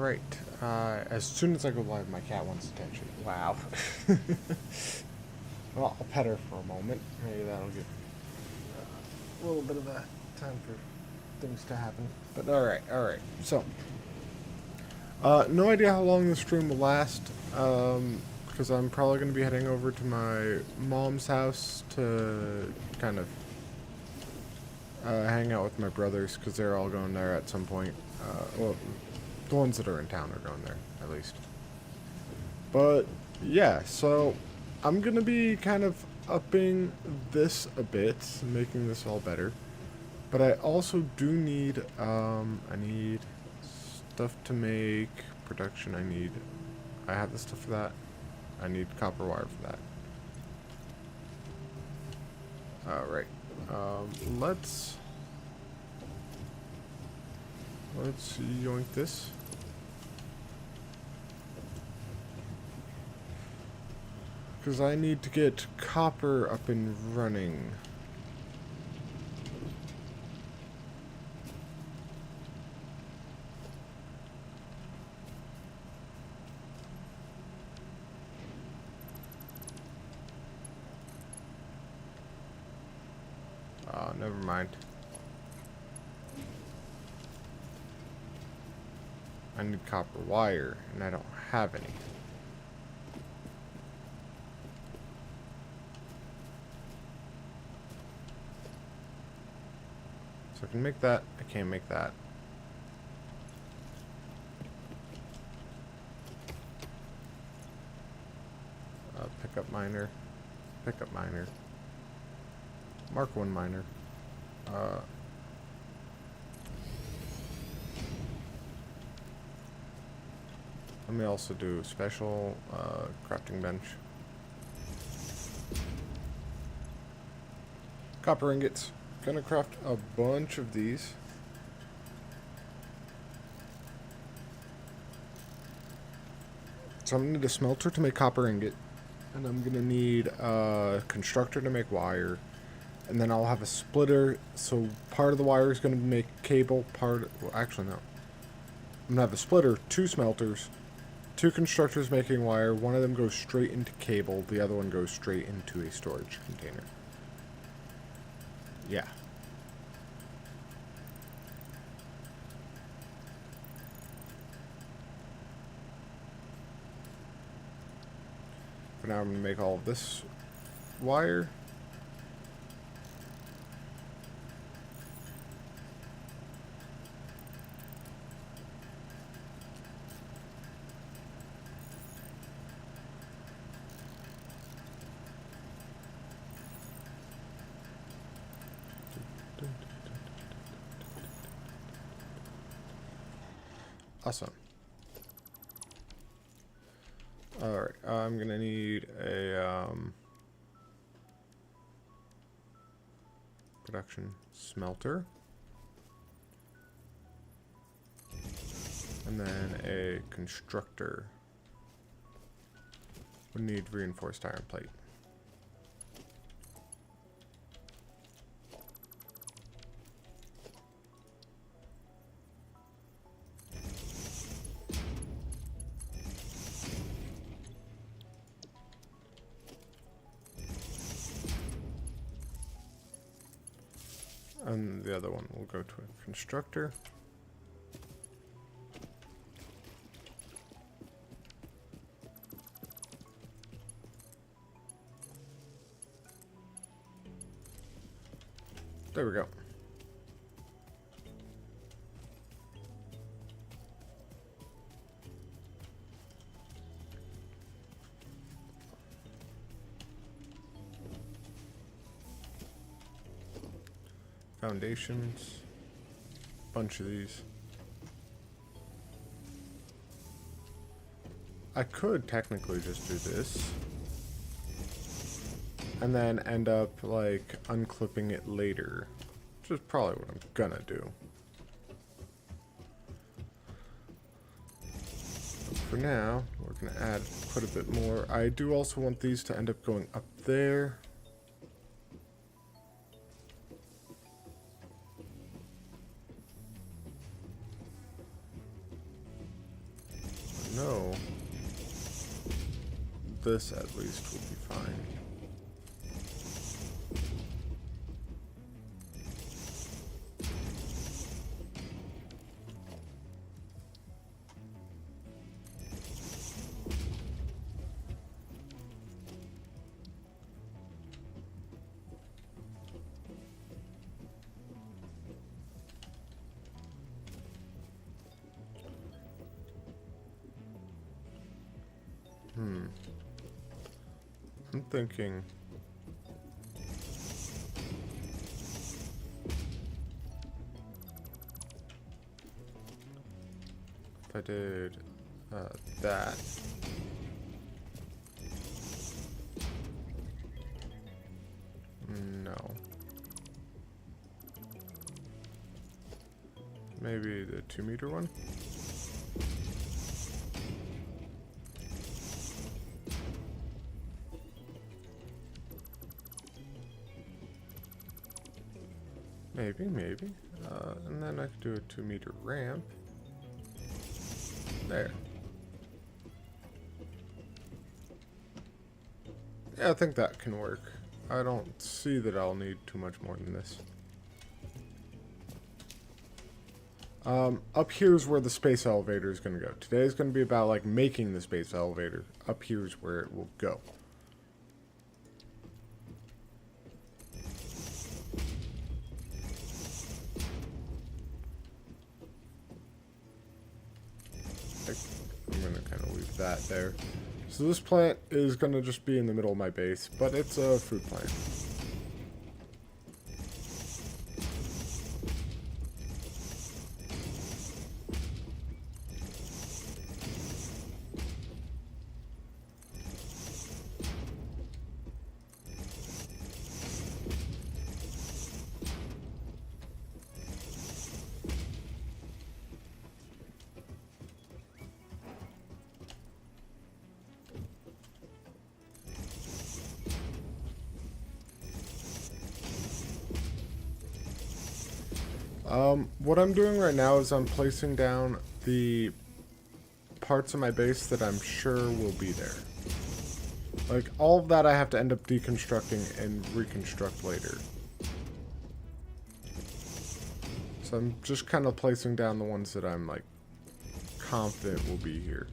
Alright. As soon as I go live, my cat wants attention. Wow. Well, I'll pet her for a moment. Maybe that'll give a little bit of a time for things to happen. But alright. So, no idea how long this stream will last. Because I'm probably going to be heading over to my mom's house to kind of hang out with my brothers, because they're all going there at some point. Well, the ones that are in town are going there, at least. But, yeah, so I'm going to be kind of upping this a bit, making this all better. But I also do need, I need stuff to make production. I have the stuff for that. I need copper wire for that. Alright. Let's yoink this. Because I need to get copper up and running. Oh, never mind. I need copper wire, and I don't have any. So I can make that. I can't make that. Pickup miner. Pickup miner. Mark 1 miner. Let me also do special crafting bench. Copper ingots. Gonna craft a bunch of these. So I'm gonna need a smelter to make copper ingot. And I'm gonna need a constructor to make wire. And then I'll have a splitter, so part of the wire is gonna make cable, well, actually no. I'm gonna have a splitter, 2 smelters, 2 constructors making wire, one of them goes straight into cable, the other one goes straight into a storage container. Yeah. For now, I'm going to make all of this wire. Awesome. Alright, I'm gonna need a production smelter. And then a constructor. We need reinforced iron plate. And the other one will go to a constructor. There we go. Foundations. Bunch of these. I could technically just do this. And then end up, like, unclipping it later. Which is probably what I'm gonna do. But for now, we're gonna add quite a bit more. I do also want these to end up going up there. this at least will be fine. I'm thinking if I did that, no, maybe the 2-meter one. Maybe. And then I could do a 2-meter ramp. There. Yeah, I think that can work. I don't see that I'll need too much more than this. Up here's where the space elevator is going to go. Today's going to be about, like, making the space elevator. Up here's where it will go. I'm going to kind of leave that there. So this plant is going to just be in the middle of my base, but it's a fruit plant. What I'm doing right now is I'm placing down the parts of my base that I'm sure will be there. Like, all of that I have to end up deconstructing and reconstruct later. So I'm just kind of placing down the ones that I'm, like, confident will be here.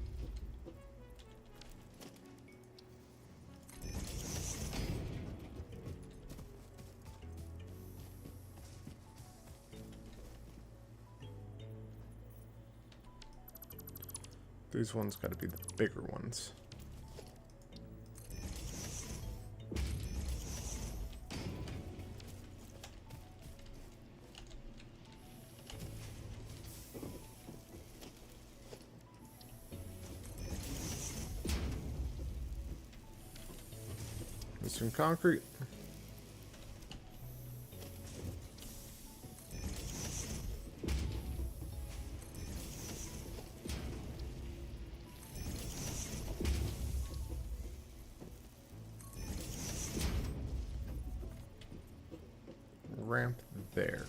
These ones got to be the bigger ones. There's some concrete. Ramp there.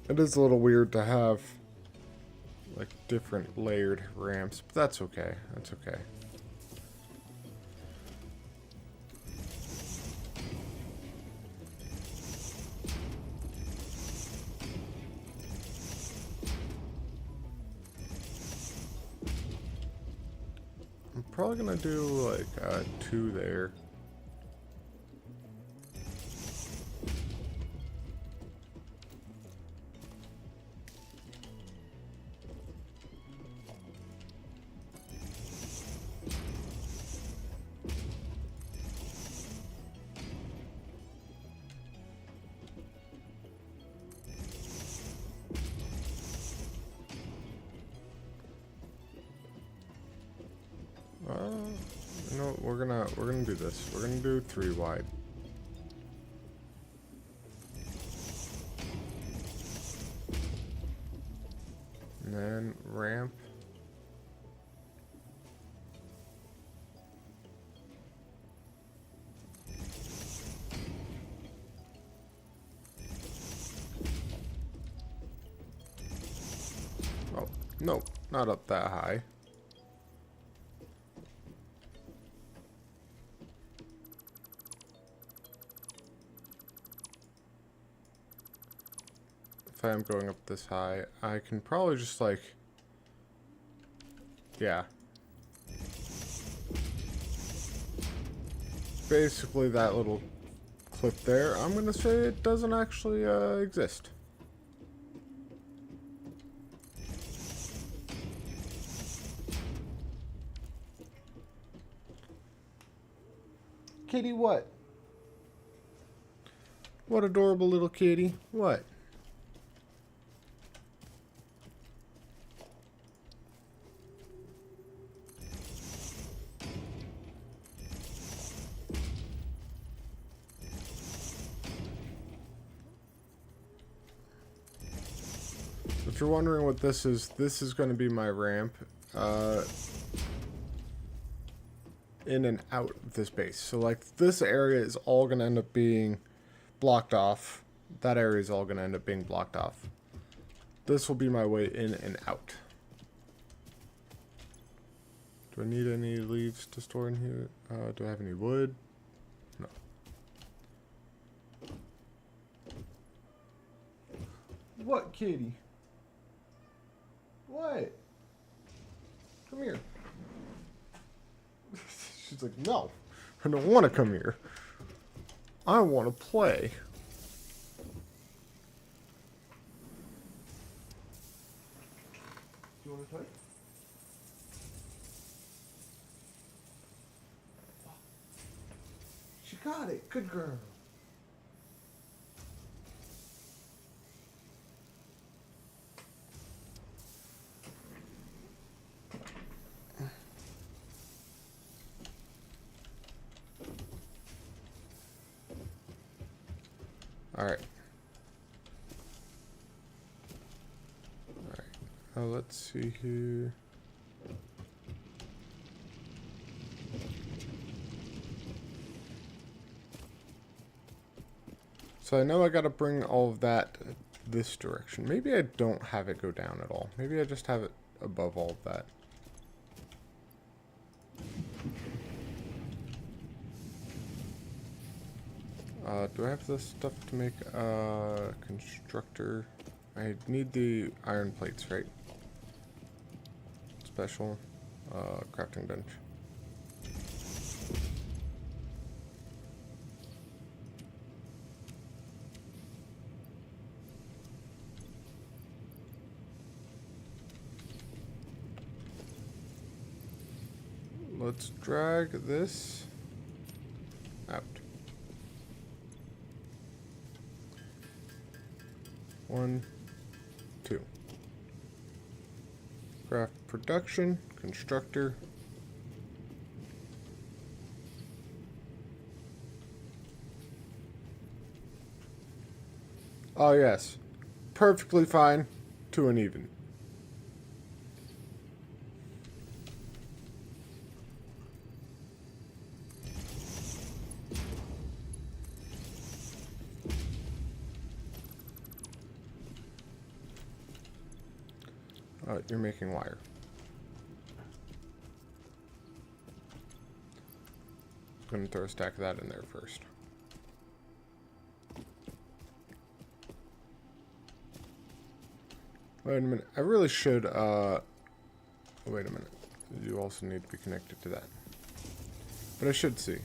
It is a little weird to have like different layered ramps, but that's okay. That's okay. I'm probably gonna do like 2 there. You know, we're gonna do this. We're gonna do 3 wide. And then ramp. Oh, Nope, not up that high. If I am going up this high, I can probably just like... Yeah. Basically that little clip there, I'm gonna say it doesn't actually exist. Kitty, what? What adorable little kitty. What? If you're wondering what this is going to be my ramp in and out of this base. So like this area is all going to end up being blocked off. That area is all going to end up being blocked off. This will be my way in and out. Do I need any leaves to store in here? Do I have any wood? No. What, kitty? What? Come here. She's like, no, I don't want to come here. I want to play. Do you want to play? She got it. Good girl. Alright. Alright. Let's see here. So I know I gotta bring all of that this direction. Maybe I don't have it go down at all. Maybe I just have it above all of that. Do I have the stuff to make a constructor? I need the iron plates, right? Special crafting bench. Let's drag this out. 1, 2. Craft production, constructor. Oh yes, perfectly fine to an even. You're making wire. I'm gonna throw a stack of that in there first. Wait a minute. I really should, wait a minute. You also need to be connected to that. But I should see.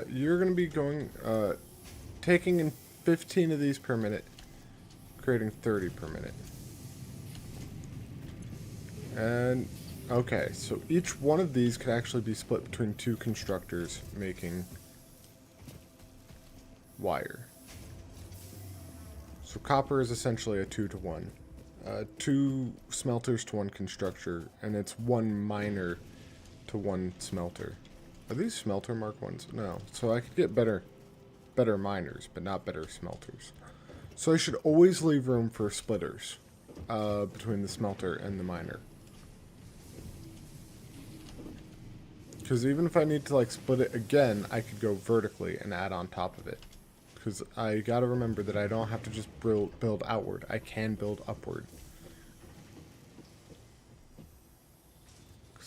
You're gonna be going, taking in 15 of these per minute, creating 30 per minute. And, okay, so each one of these could actually be split between 2 constructors making wire. So copper is essentially a 2 to 1. 2 smelters to 1 constructor, and it's 1 miner to 1 smelter. Are these smelter mark ones? No. So I could get better miners, but not better smelters. So I should always leave room for splitters between the smelter and the miner. Because even if I need to like split it again, I could go vertically and add on top of it. Because I gotta remember that I don't have to just build outward. I can build upward.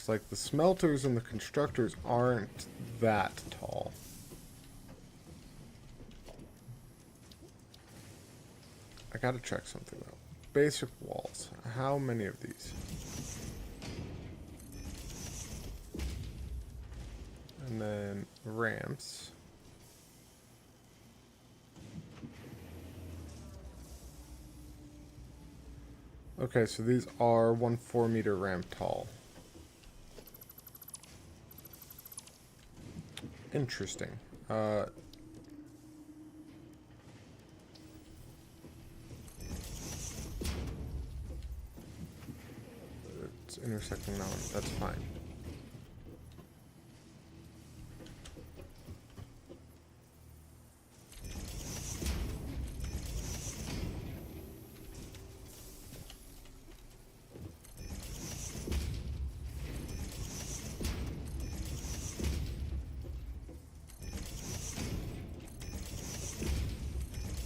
Because, like, the smelters and the constructors aren't that tall. I gotta check something though. Basic walls. How many of these? And then ramps. Okay, so these are 1 4-meter ramp tall. Interesting. It's intersecting that one. That's fine.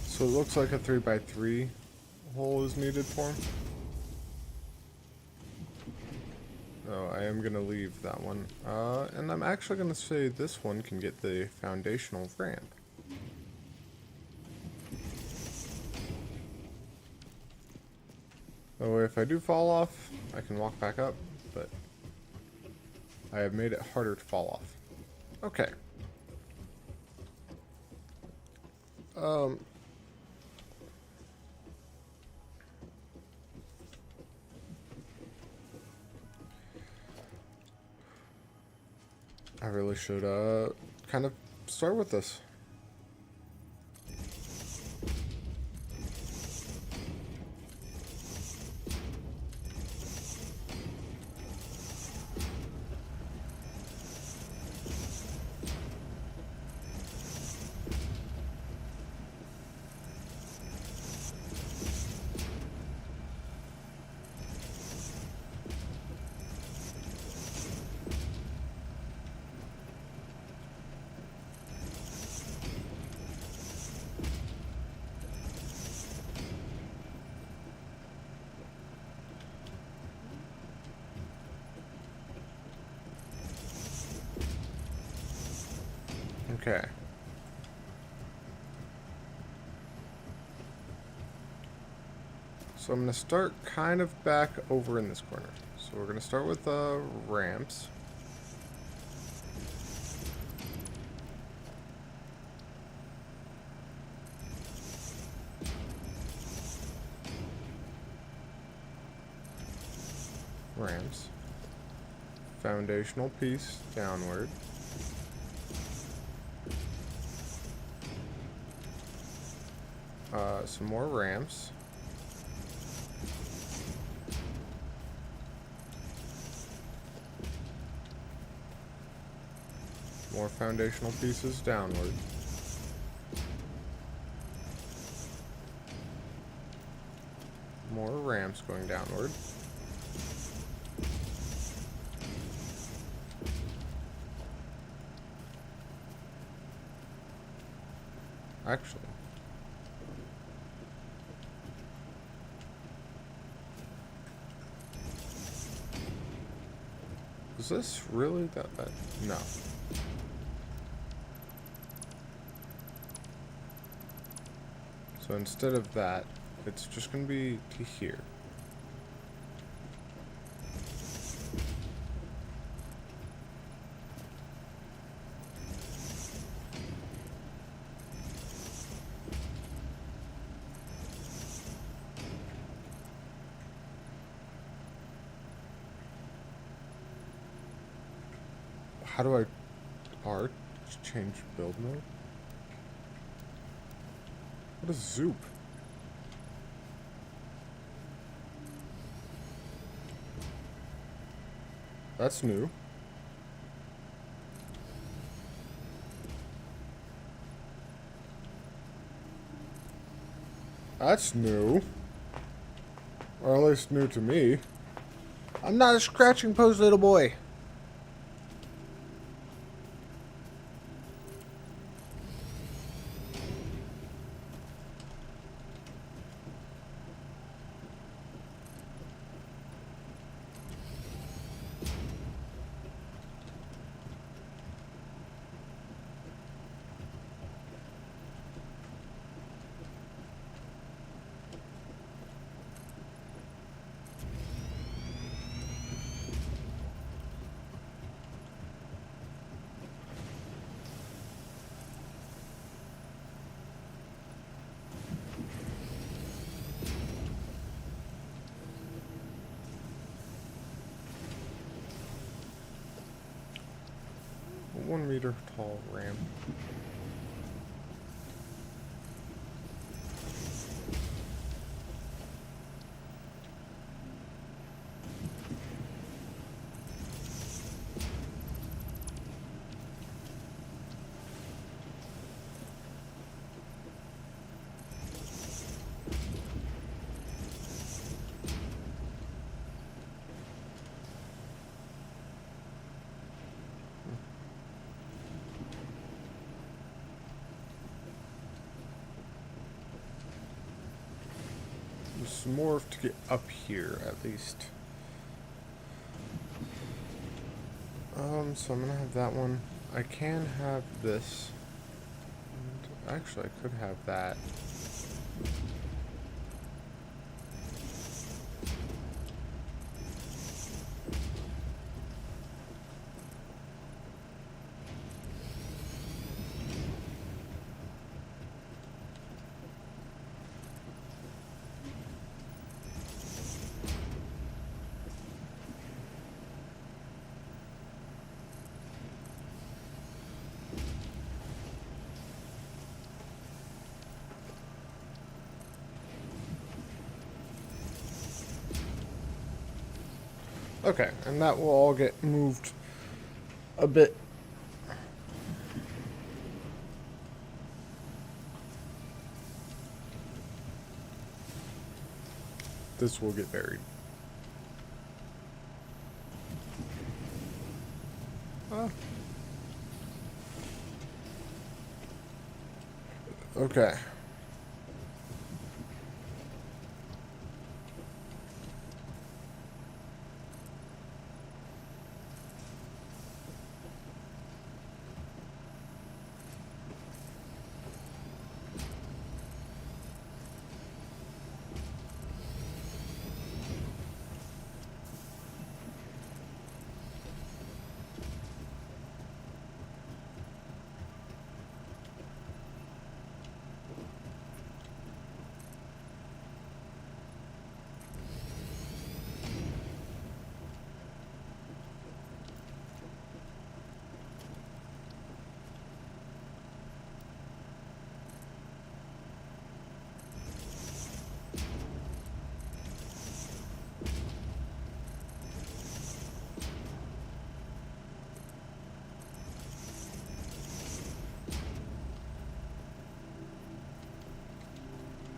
So it looks like a 3x3 hole is needed for him. Oh, I am going to leave that one. And I'm actually going to say this one can get the foundational ramp. Oh, if I do fall off, I can walk back up, but I have made it harder to fall off. Okay. I really should, kind of start with this. Okay. So I'm going to start kind of back over in this corner. So we're going to start with ramps. Ramps. Foundational piece downward. Some more ramps. More foundational pieces downward. More ramps going downward. Actually. Is this really that bad? No. So instead of that, it's just going to be to here. How do I change build mode? What is Zoop? That's new. That's new. Or at least new to me. I'm not a scratching post, little boy. 1 meter tall ramp. There's some more to get up here, at least. So I'm gonna have that one. I can have this. And actually, I could have that. Okay, and that will all get moved a bit. This will get buried. Okay.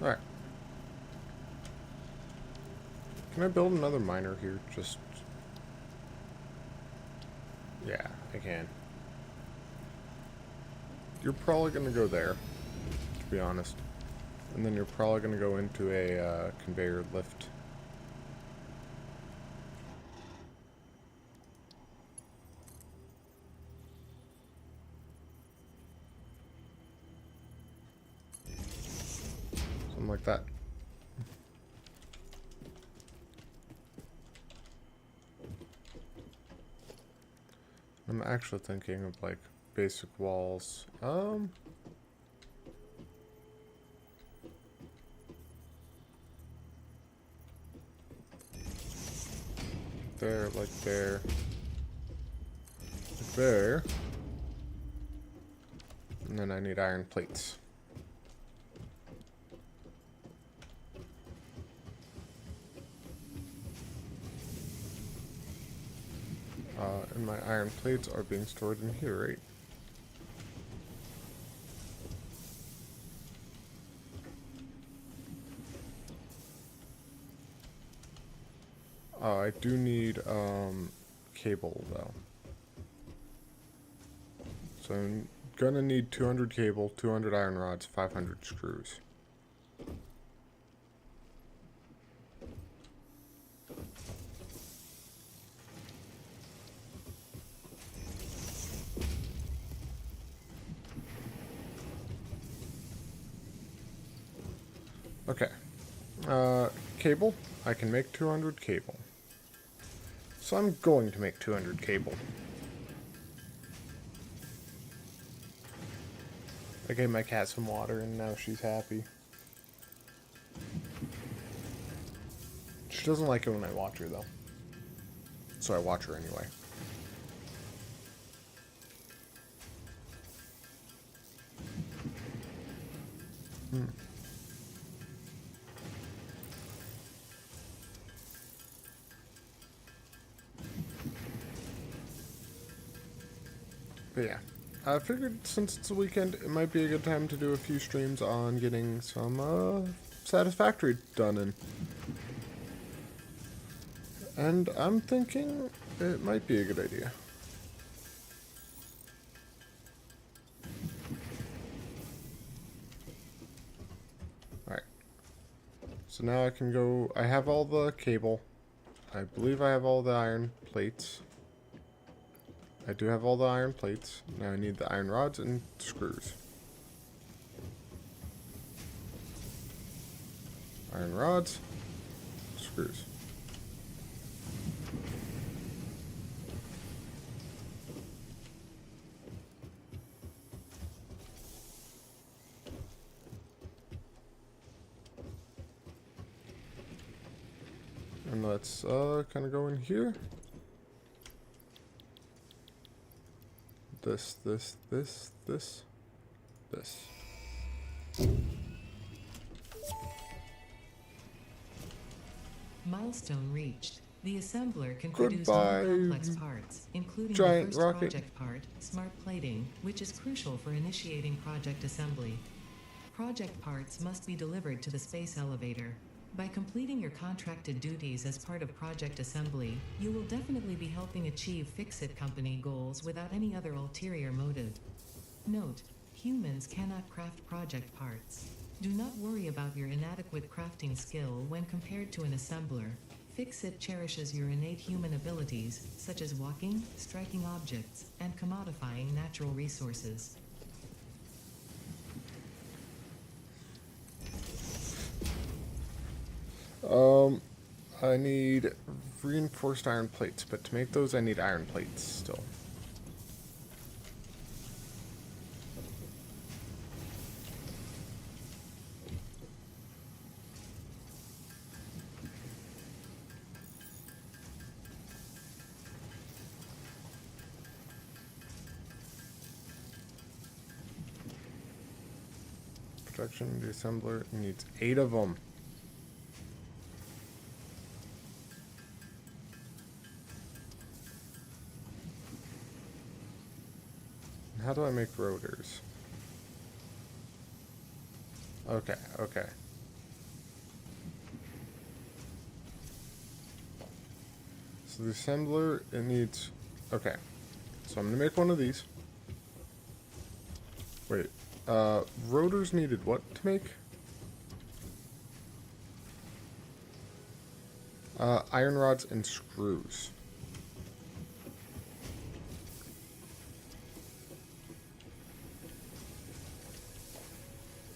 Alright. Can I build another miner here? Just... yeah, I can. You're probably going to go there, to be honest. And then you're probably going to go into a conveyor lift. Something like that. I'm actually thinking of like basic walls. There, like there. Like there. And then I need iron plates. And my iron plates are being stored in here, right? I do need, cable, though. So I'm gonna need 200 cable, 200 iron rods, 500 screws. Okay. Cable. I can make 200 cable. So I'm going to make 200 cable. I gave my cat some water and now she's happy. She doesn't like it when I watch her though. So I watch her anyway. Hmm. But yeah, I figured since it's a weekend, it might be a good time to do a few streams on getting some Satisfactory done. And I'm thinking it might be a good idea. Alright. So now I can go... I have all the cable. I believe I have all the iron plates. I do have all the iron plates. Now I need the iron rods and screws. Iron rods, screws. And let's kind of go in here. This. Milestone reached. The assembler can produce Goodbye, more complex parts, including the giant first rocket. project part, smart plating, which is crucial for initiating project assembly. Project parts must be delivered to the space elevator. By completing your contracted duties as part of project assembly, you will definitely be helping achieve Fix-It Company goals without any other ulterior motive. Note: humans cannot craft project parts. Do not worry about your inadequate crafting skill when compared to an assembler. Fix-It cherishes your innate human abilities, such as walking, striking objects, and commodifying natural resources. I need reinforced iron plates, but to make those I need iron plates still. Production, the assembler needs 8 of them. How do I make rotors? Okay. So the assembler, it needs... Okay. So I'm going to make one of these. Wait. Rotors needed what to make? Iron rods and screws.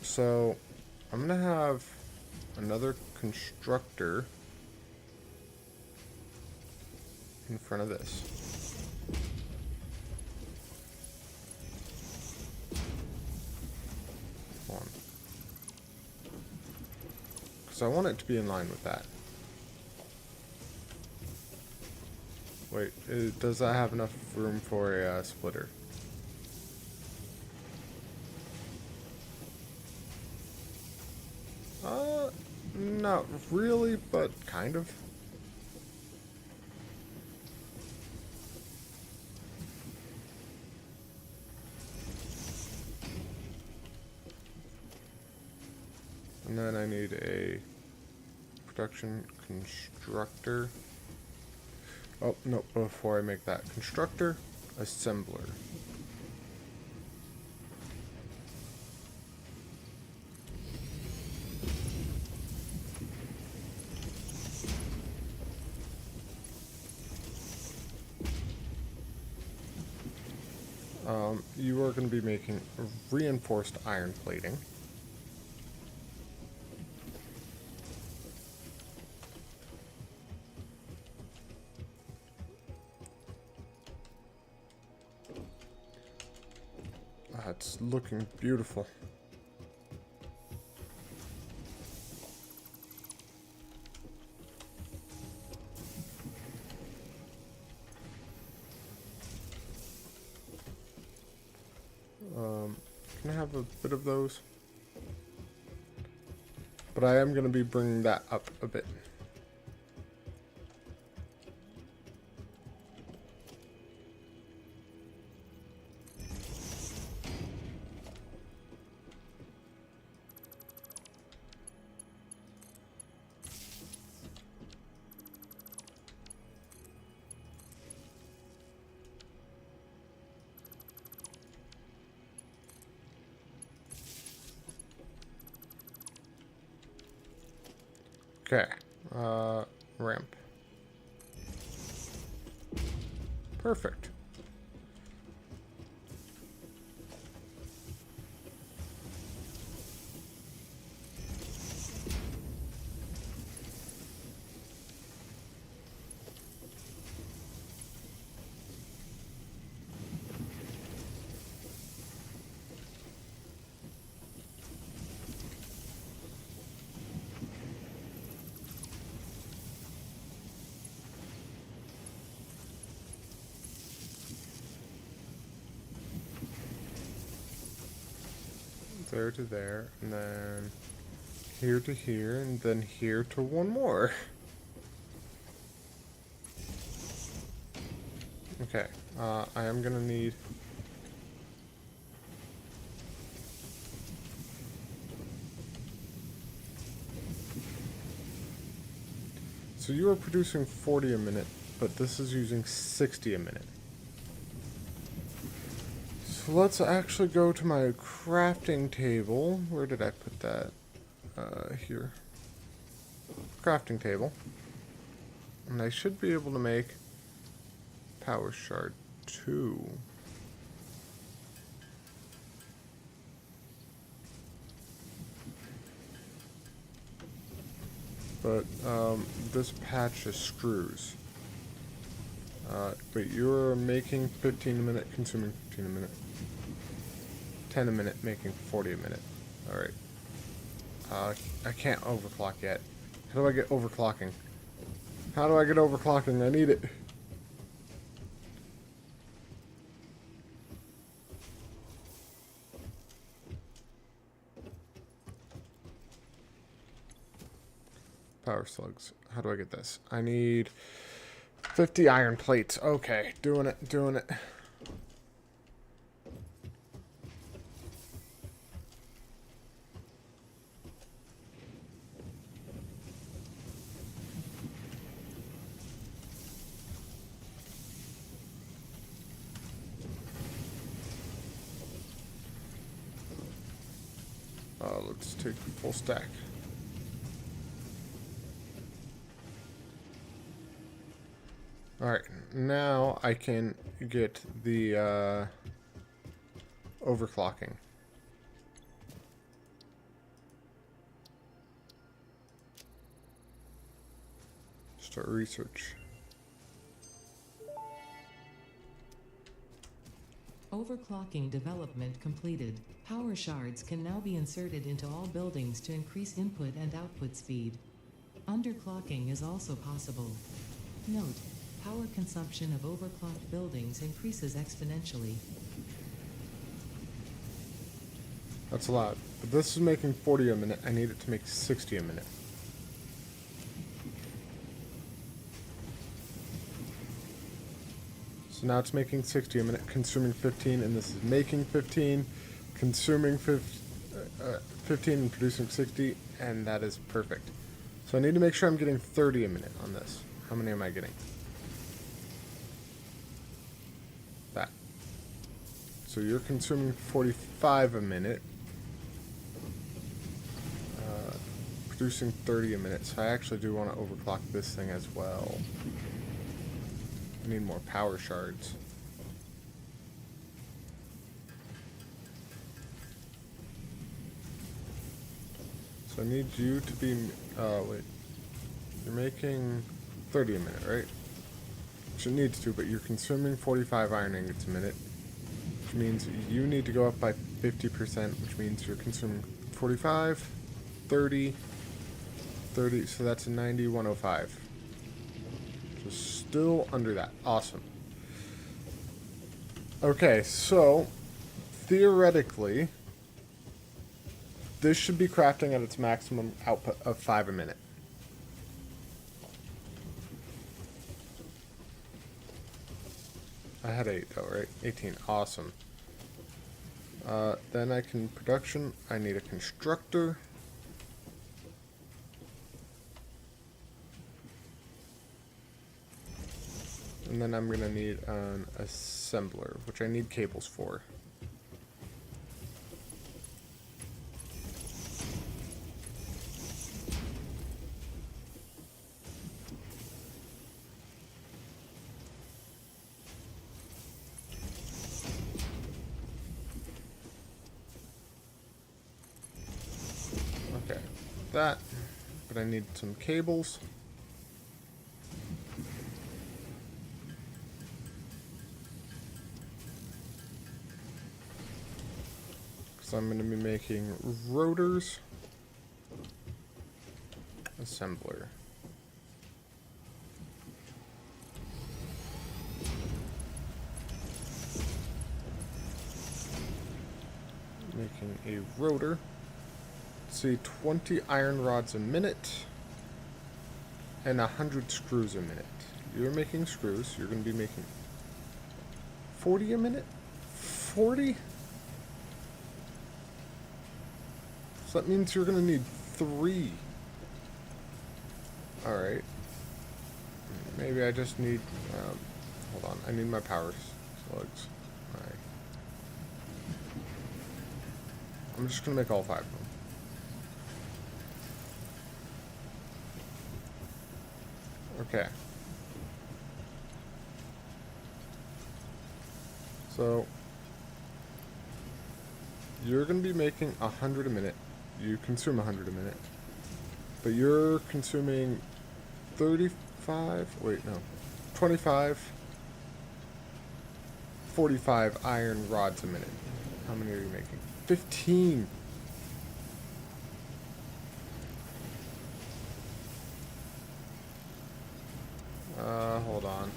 So, I'm going to have another constructor in front of this. Hold on. Because I want it to be in line with that. Wait, does that have enough room for a splitter? Not really, but kind of. And then I need a production constructor. Oh, no, before I make that constructor, assembler. You are going to be making reinforced iron plating. It's looking beautiful. Can I have a bit of those? But I am going to be bringing that up a bit. Okay, ramp. Perfect. There to there, and then here to here, and then here to one more. Okay, I am gonna need... So you are producing 40 a minute, but this is using 60 a minute. So let's actually go to my crafting table. Where did I put that? Here. Crafting table. And I should be able to make power shard 2. But, this patch is screws. Wait, you're making 15 a minute, consuming 15 a minute. 10 a minute, making 40 a minute. Alright. I can't overclock yet. How do I get overclocking? How do I get overclocking? I need it. Power slugs. How do I get this? I need 50 iron plates. Okay, doing it, doing it. Let's take the full stack. Alright, now I can get the overclocking. Start research. Overclocking development completed. Power shards can now be inserted into all buildings to increase input and output speed. Underclocking is also possible. Note: power consumption of overclocked buildings increases exponentially. That's a lot. But this is making 40 a minute. I need it to make 60 a minute. So now it's making 60 a minute, consuming 15, and this is making 15, consuming 15 and producing 60, and that is perfect. So I need to make sure I'm getting 30 a minute on this. How many am I getting? That. So you're consuming 45 a minute, producing 30 a minute. So I actually do want to overclock this thing as well. I need more power shards. So I need you to be, wait. You're making 30 a minute, right? Which it needs to, but you're consuming 45 iron ingots a minute. Which means you need to go up by 50%, which means you're consuming 45, 30, 30, so that's a 90, 105. So still under that. Awesome. Okay, so theoretically, this should be crafting at its maximum output of 5 a minute. I had 8 though, right? 18. Awesome. Then I can production. I need a constructor. And then I'm gonna need an assembler, which I need cables for. Okay, that, but I need some cables. So I'm going to be making rotors, assembler. Making a rotor. Let's see, 20 iron rods a minute and 100 screws a minute. You're making screws. You're going to be making 40 a minute? 40? So that means you're going to need 3. Alright. Maybe I just need... hold on. I need my power slugs. Alright. I'm just going to make all 5 of them. Okay. So... you're going to be making 100 a minute. You consume 100 a minute. But you're consuming 35... wait, no. 25... 45 iron rods a minute. How many are you making? 15! Hold on.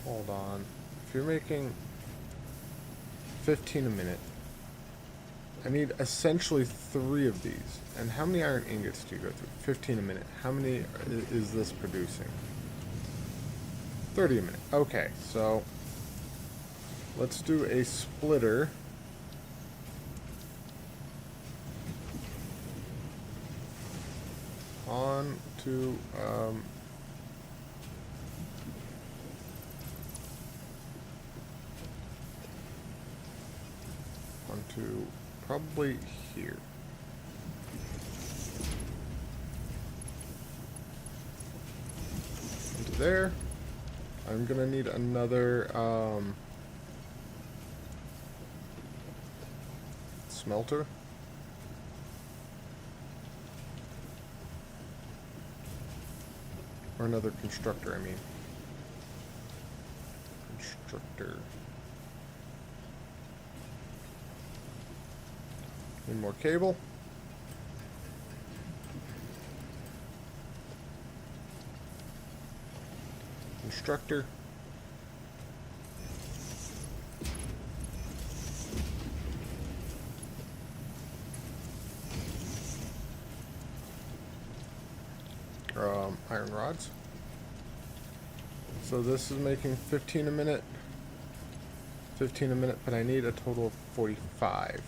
Hold on. If you're making 15 a minute, I need essentially 3 of these. And how many iron ingots do you go through? 15 a minute. How many is this producing? 30 a minute. Okay, so let's do a splitter. On to, onto probably here. Into there. I'm gonna need another smelter. Or another constructor, I mean. Constructor. Need more cable. Constructor. Iron rods. So this is making 15 a minute. 15 a minute, but I need a total of 45.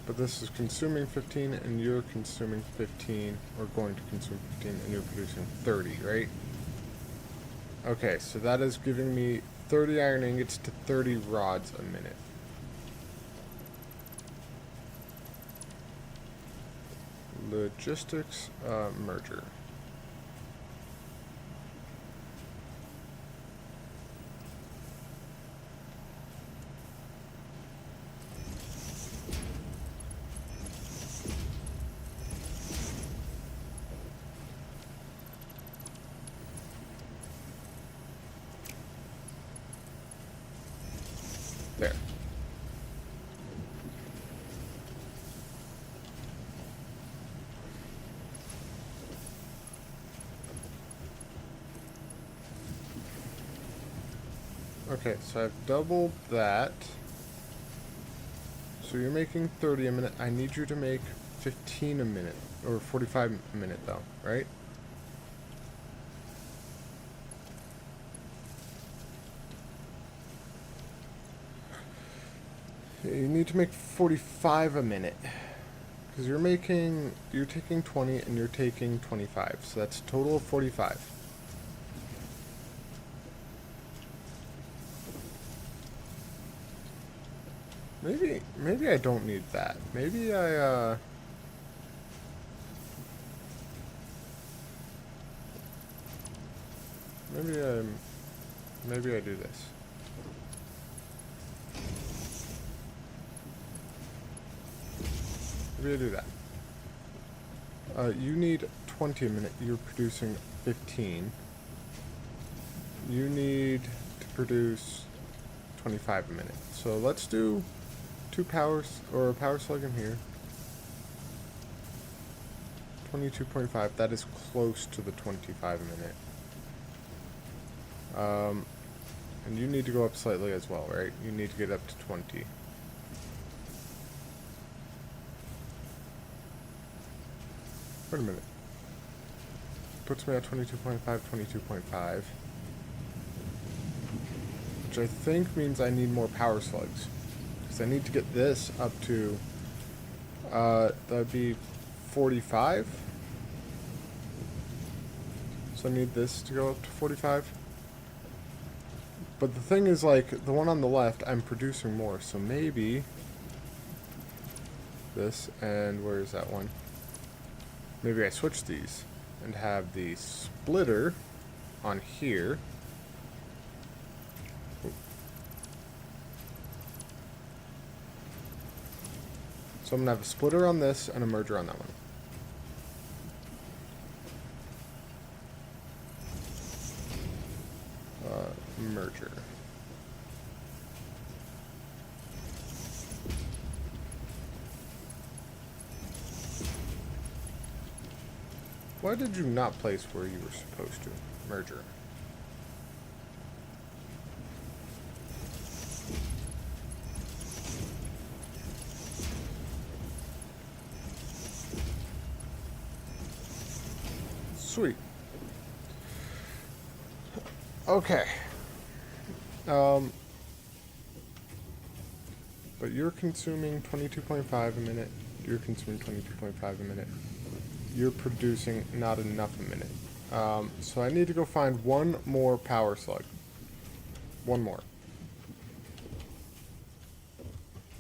But this is consuming 15, and you're consuming 15, or going to consume 15, and you're producing 30, right? Okay, so that is giving me 30 iron ingots to 30 rods a minute. Logistics, merger. There. Okay, so I've doubled that. So you're making 30 a minute. I need you to make 15 a minute. Or 45 a minute, though, right? You need to make 45 a minute. Because you're taking 20 and you're taking 25. So that's a total of 45. Maybe I don't need that. Maybe I maybe I do this. Maybe I do that. You need 20 a minute. You're producing 15. You need to produce 25 a minute. So let's do two powers, or a power slug in here. 22.5. That is close to the 25 a minute. And you need to go up slightly as well, right? You need to get up to 20. Wait a minute. Puts me at 22.5, 22.5. Which I think means I need more power slugs. Because I need to get this up to, that'd be 45. So I need this to go up to 45. But the thing is, like, the one on the left, I'm producing more. So maybe this, and where is that one? Maybe I switch these and have the splitter on here. So I'm going to have a splitter on this and a merger on that one. Merger. Why did you not place where you were supposed to? Merger. Sweet. Okay. But you're consuming 22.5 a minute. You're consuming 22.5 a minute. You're producing not enough a minute. So I need to go find one more power slug. One more.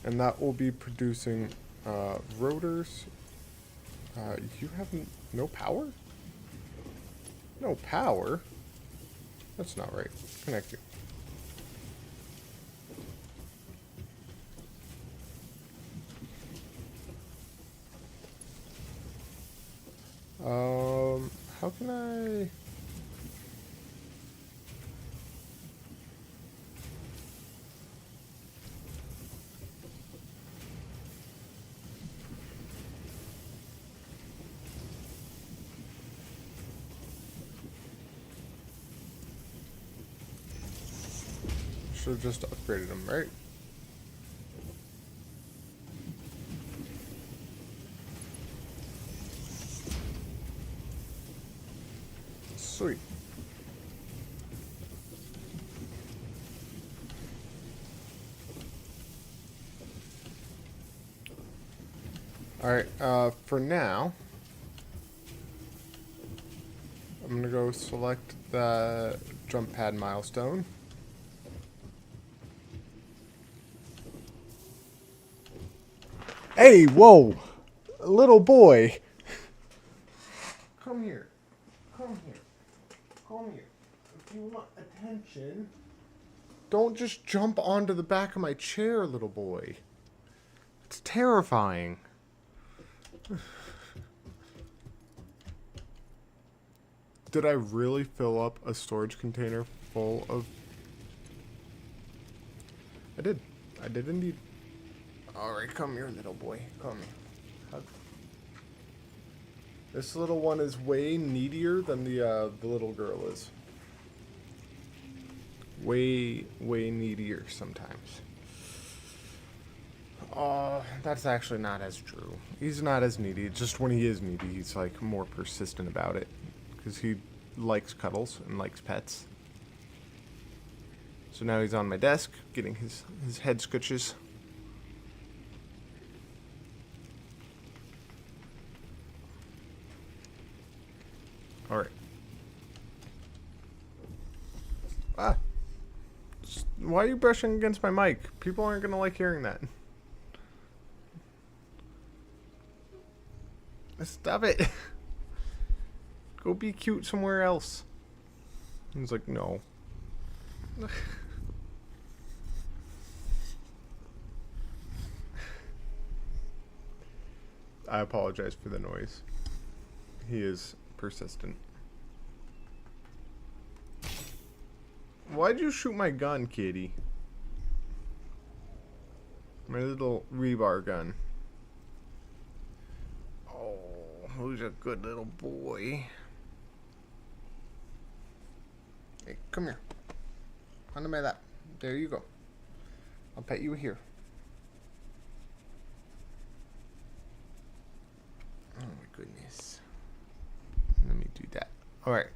And that will be producing rotors. You have no power? No power? That's not right. Connect you. How can I... Should have just upgraded them, right? Sweet. Alright, for now, I'm going to go select the jump pad milestone. Hey, whoa! Little boy! Come here. Come here. Come here. If you want attention, don't just jump onto the back of my chair, little boy. It's terrifying. Did I really fill up a storage container full of... I did. I did indeed. Alright, come here, little boy. Come here. Hug. This little one is way needier than the little girl is. Way needier sometimes. That's actually not as true. He's not as needy. It's just when he is needy, he's like more persistent about it. Because he likes cuddles and likes pets. So now he's on my desk, getting his head scritches. Alright. Ah! Why are you brushing against my mic? People aren't gonna like hearing that. Stop it! Go be cute somewhere else. He's like, no. I apologize for the noise. He is persistent. Why'd you shoot my gun, kitty? My little rebar gun. Oh, who's a good little boy? Hey, come here. Under my lap. There you go. I'll pet you here. Oh my goodness. Let me do that. Alright.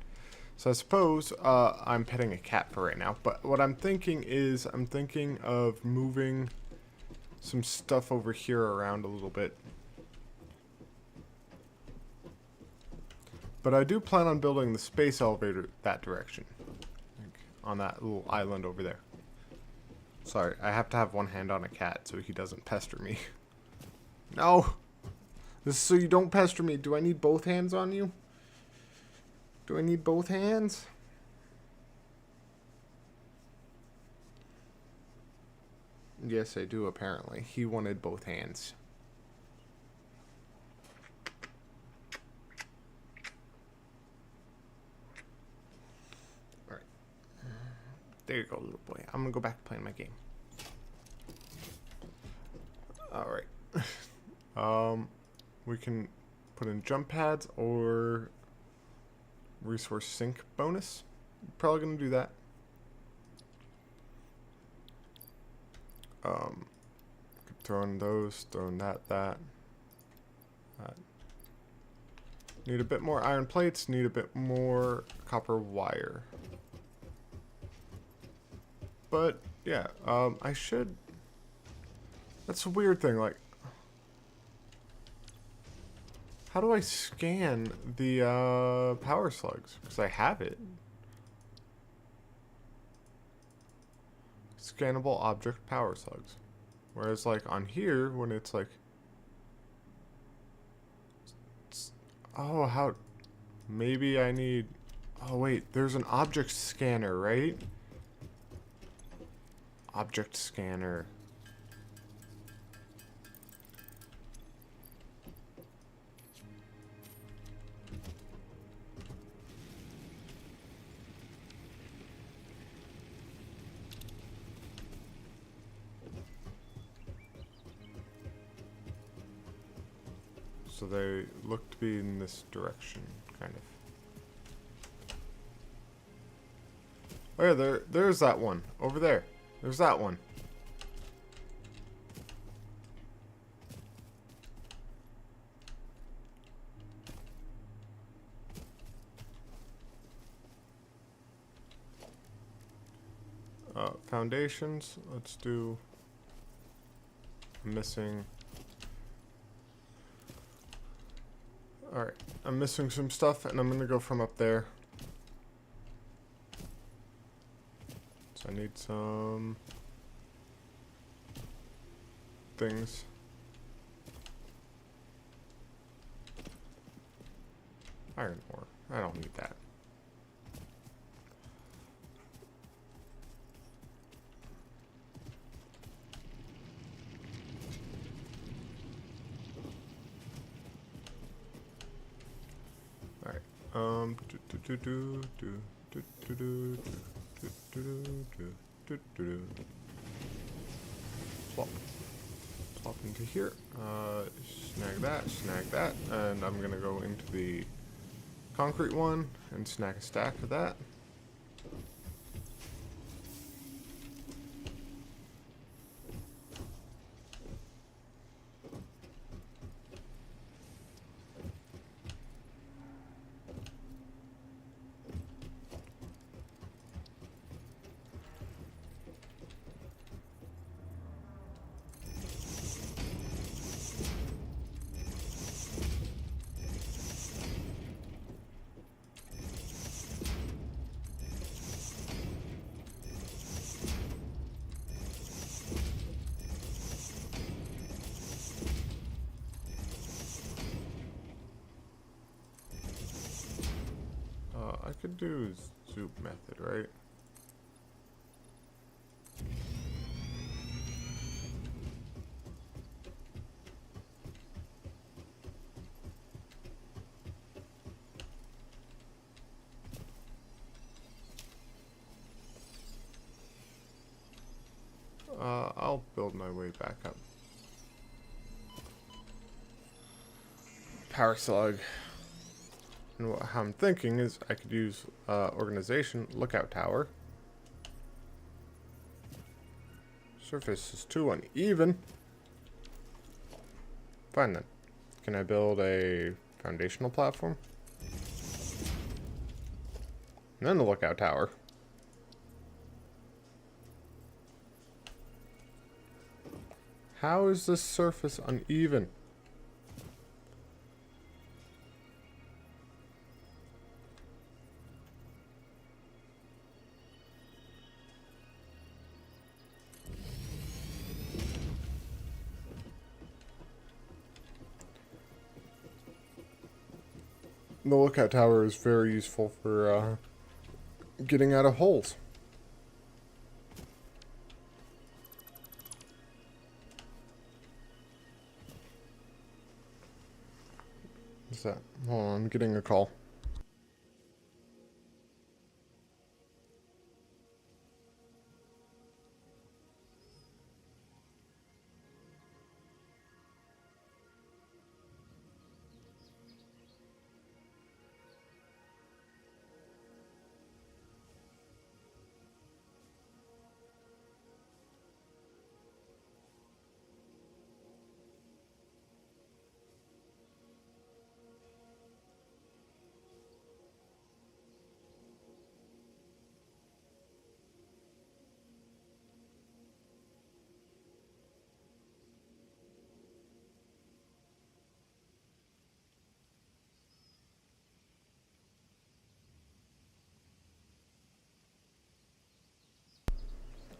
So I suppose I'm petting a cat for right now. But what I'm thinking is I'm thinking of moving some stuff over here around a little bit. But I do plan on building the space elevator that direction. Like on that little island over there. Sorry, I have to have one hand on a cat so he doesn't pester me. No! This is so you don't pester me. Do I need both hands on you? Do I need both hands? Yes, I do, apparently. He wanted both hands. Alright. There you go, little boy. I'm gonna go back to playing my game. Alright. We can put in jump pads or resource sink bonus. Probably gonna do that. Throw in those, throw in that. Need a bit more iron plates, need a bit more copper wire. But yeah, I should. That's a weird thing, like, how do I scan the power slugs? Because I have it. Scannable object power slugs. Whereas like on here, when it's like, oh, how, maybe I need, oh wait, there's an object scanner, right? Object scanner. So they look to be in this direction, kind of. Oh yeah, there's that one. Over there. There's that one. Foundations. Let's do... I'm missing... Alright, I'm missing some stuff, and I'm gonna go from up there. So I need some things. Iron ore. I don't need that. Swap into here. Snag that, and I'm gonna go into the concrete one and snag a stack of that. do zoop method, right? I'll build my way back up. Power slug. And how I'm thinking is I could use organization, lookout tower. Surface is too uneven. Fine then. Can I build a foundational platform? And then the lookout tower. How is this surface uneven? The lookout tower is very useful for getting out of holes. What's that? Hold on, I'm getting a call.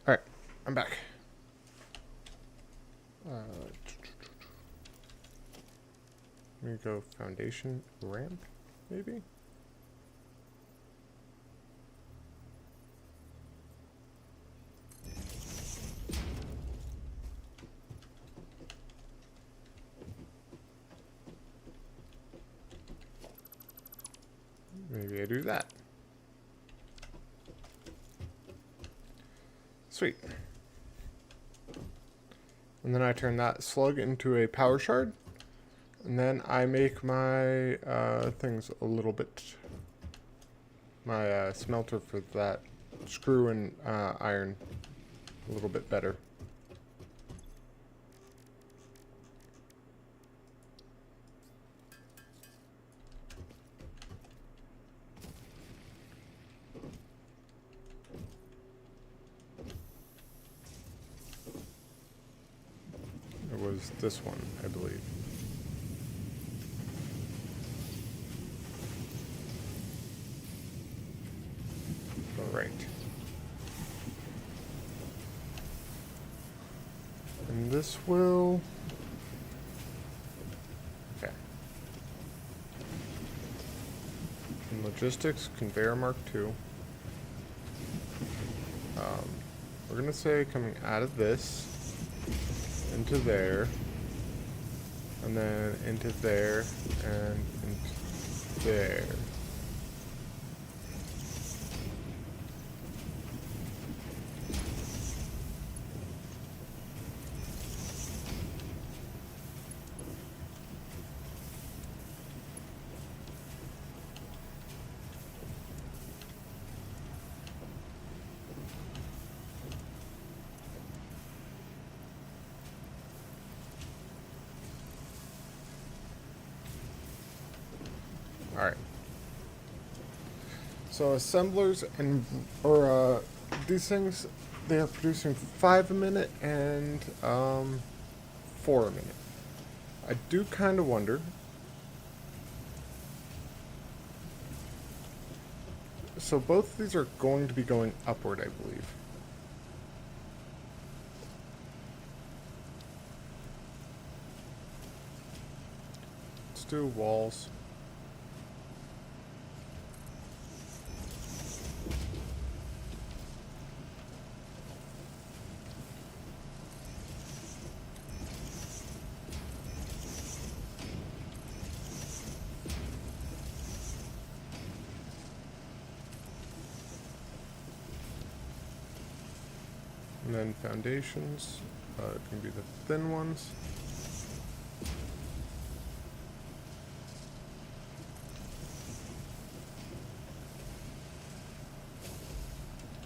Alright, I'm back. Let me go foundation ramp, maybe? Maybe I do that. Sweet. And then I turn that slug into a power shard. And then I make my things a little bit... My smelter for that screw and iron a little bit better. It was this one, I believe. Alright. And this will... Okay. And logistics, conveyor mark 2. We're gonna say coming out of this, into there, and then into there, and into there. Alright. So assemblers and these things, they are producing 5 a minute and 4 a minute. I do kind of wonder. So both of these are going to be going upward, I believe. Let's do walls. then foundations. It can be the thin ones.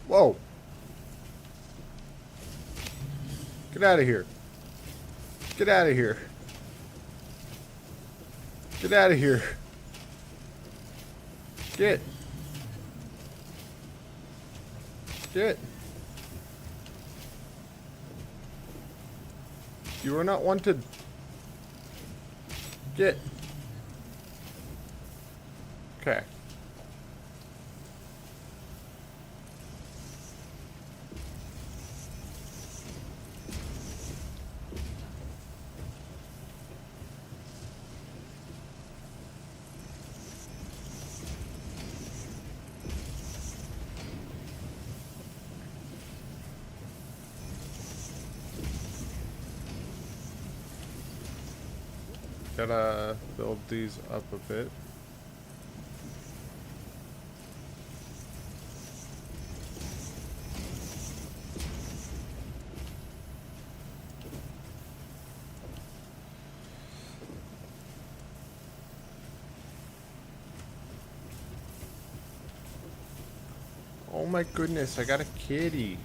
Whoa! Get out of here. Get out of here. Get out of here. Get. Get. You are not wanted. Get. Okay. Gotta build these up a bit. Oh my goodness, I got a kitty.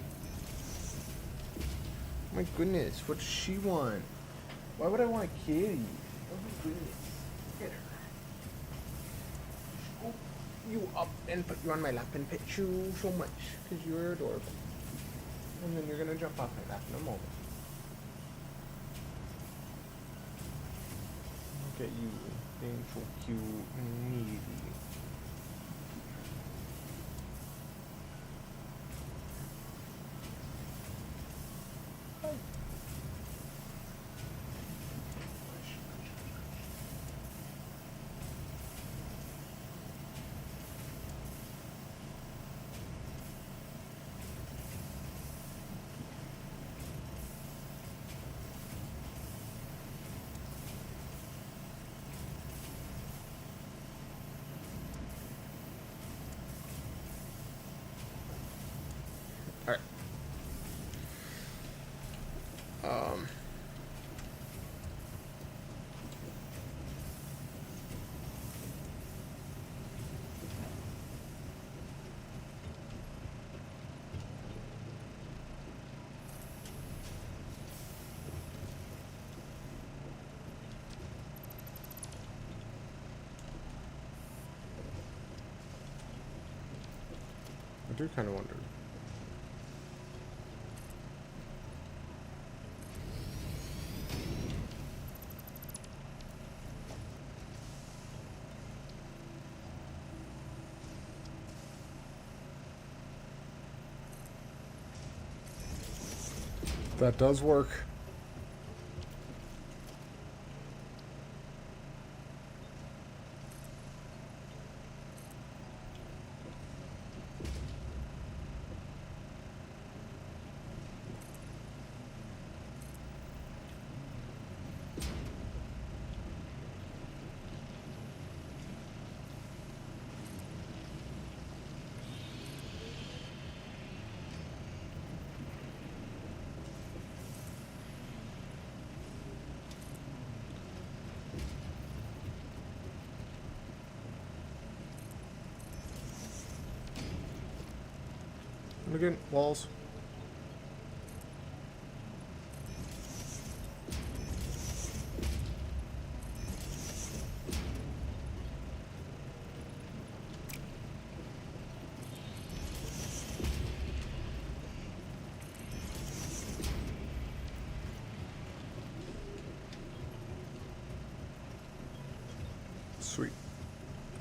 Oh my goodness, what does she want? Why would I want a kitty? Oh my goodness. Get her. Scoop you up and put you on my lap and pet you so much because you're adorable. And then you're gonna jump off my lap in a moment. Look at you being so cute and needy. Alright. I do kind of wonder. That does work. And again, walls. Sweet.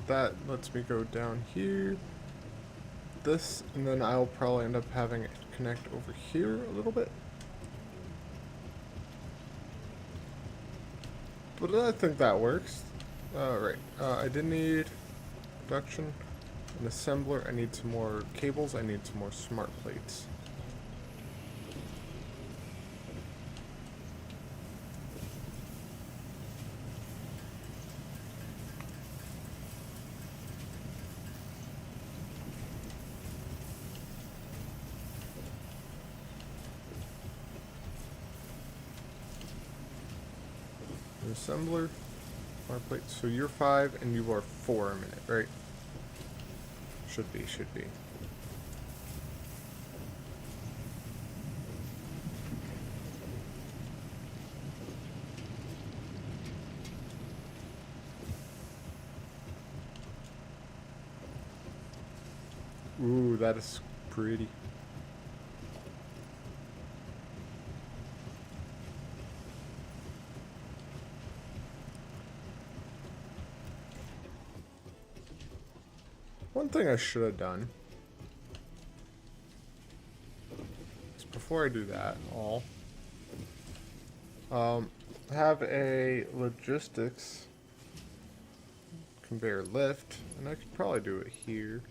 That lets me go down here. This, and then I'll probably end up having it connect over here a little bit. But I think that works. Right. I did need production, an assembler. I need some more cables. I need some more smart plates. assembler. Smart plate. So you're 5 and you are 4 a minute, right? Should be, should be. Ooh, that is pretty. One thing I should have done is before I do that, I'll have a logistics conveyor lift, and I could probably do it here.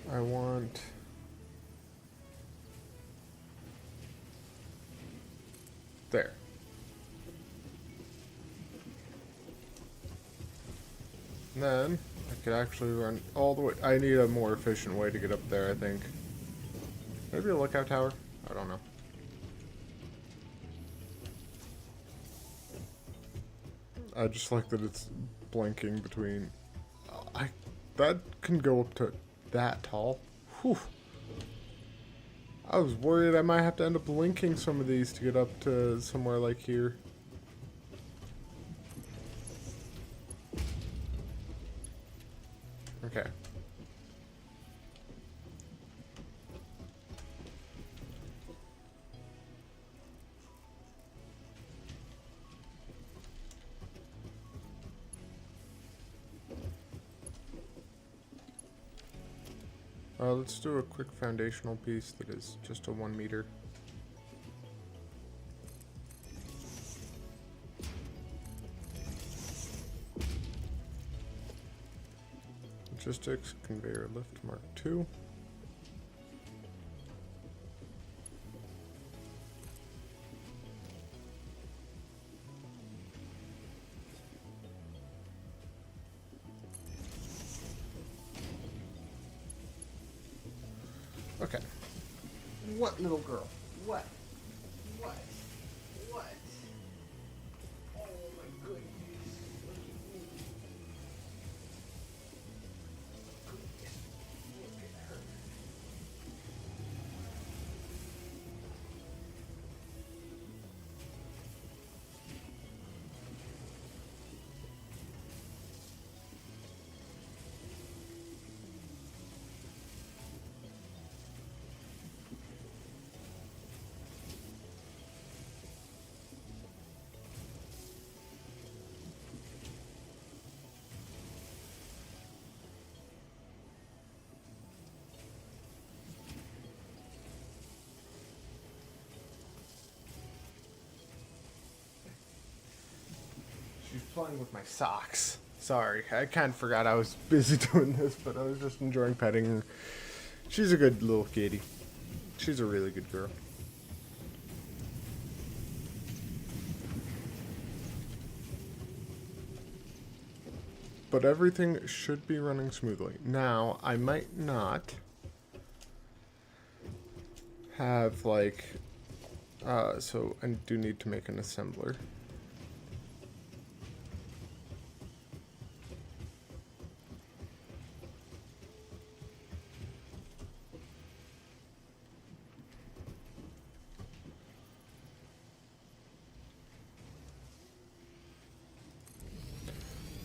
I want there. And then I could actually run all the way. I need a more efficient way to get up there, I think. Maybe a lookout tower? I don't know. I just like that it's blinking between. That can go up to that tall. Whew. I was worried I might have to end up linking some of these to get up to somewhere like here. Okay. Let's do a quick foundational piece that is just a 1 meter. Logistics conveyor lift Mark II. Okay. What, little girl? What? What? What? Oh my goodness. Look at me. Goodness. Look at her. She's playing with my socks. Sorry, I kind of forgot I was busy doing this, but I was just enjoying petting her. She's a good little kitty. She's a really good girl. But everything should be running smoothly. Now, I might not have, like, so I do need to make an assembler.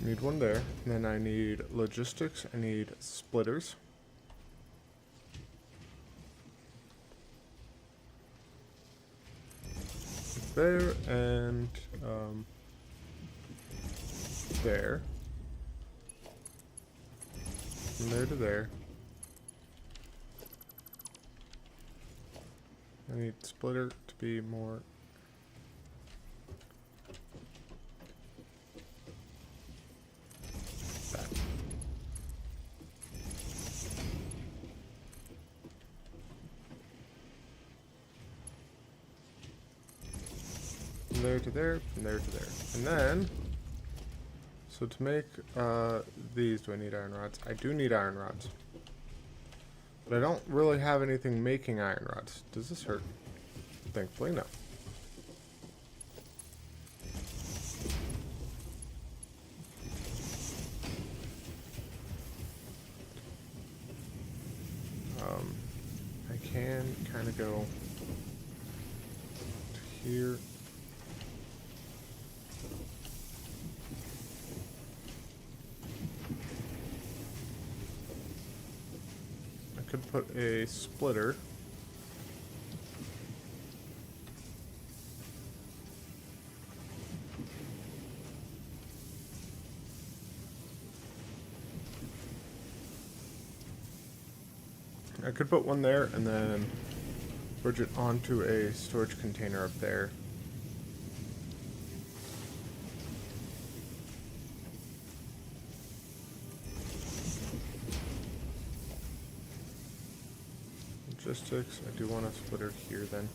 Need one there, and then I need logistics, I need splitters. There, and, there. From there to there. I need splitter to be more. That. From there to there, from there to there. And then So to make these, do I need iron rods? I do need iron rods. But I don't really have anything making iron rods. Does this hurt? Thankfully, no. I can kind of go to here. I could put a splitter. I could put one there and then bridge it onto a storage container up there. Logistics, I do want a splitter here then.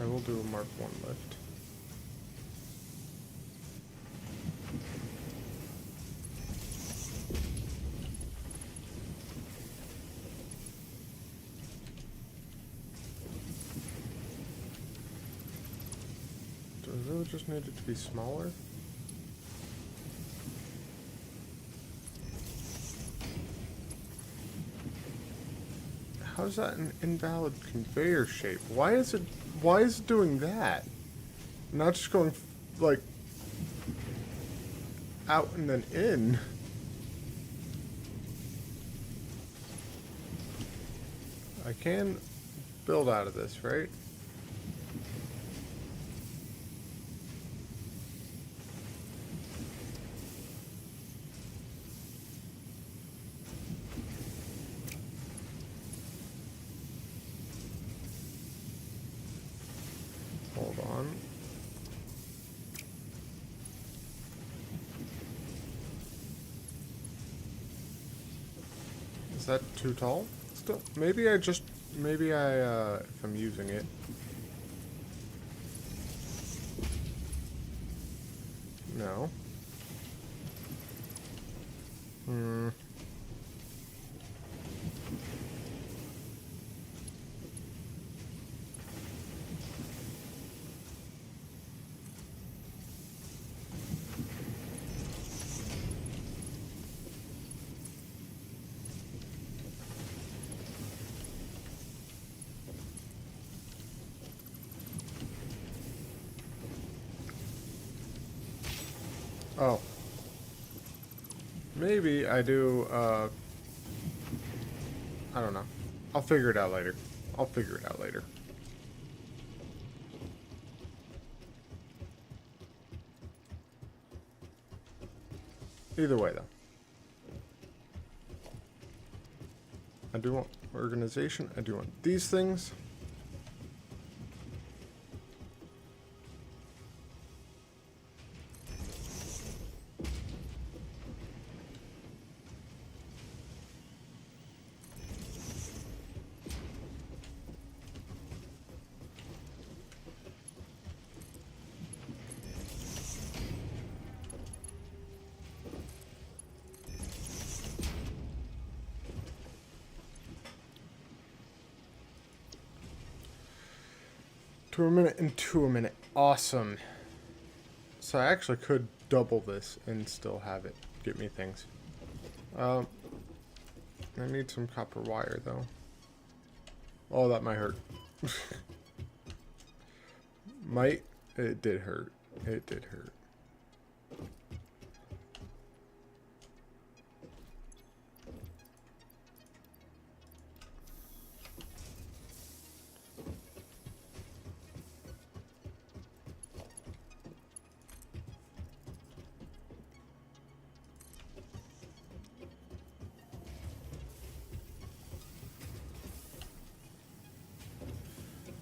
I will do a Mark 1 lift. Do I really just need it to be smaller? How is that an invalid conveyor shape? Why is it doing that? Not just going like out and then in. I can build out of this, right? Hold on. Is that too tall? Still, maybe I, if I'm using it. No. Oh. Maybe I do, I don't know. I'll figure it out later. Either way, though. I do want organization. I do want these things. To a minute and to a minute. Awesome. So I actually could double this and still have it get me things. I need some copper wire though. Oh, that might hurt. Might. It did hurt. It did hurt.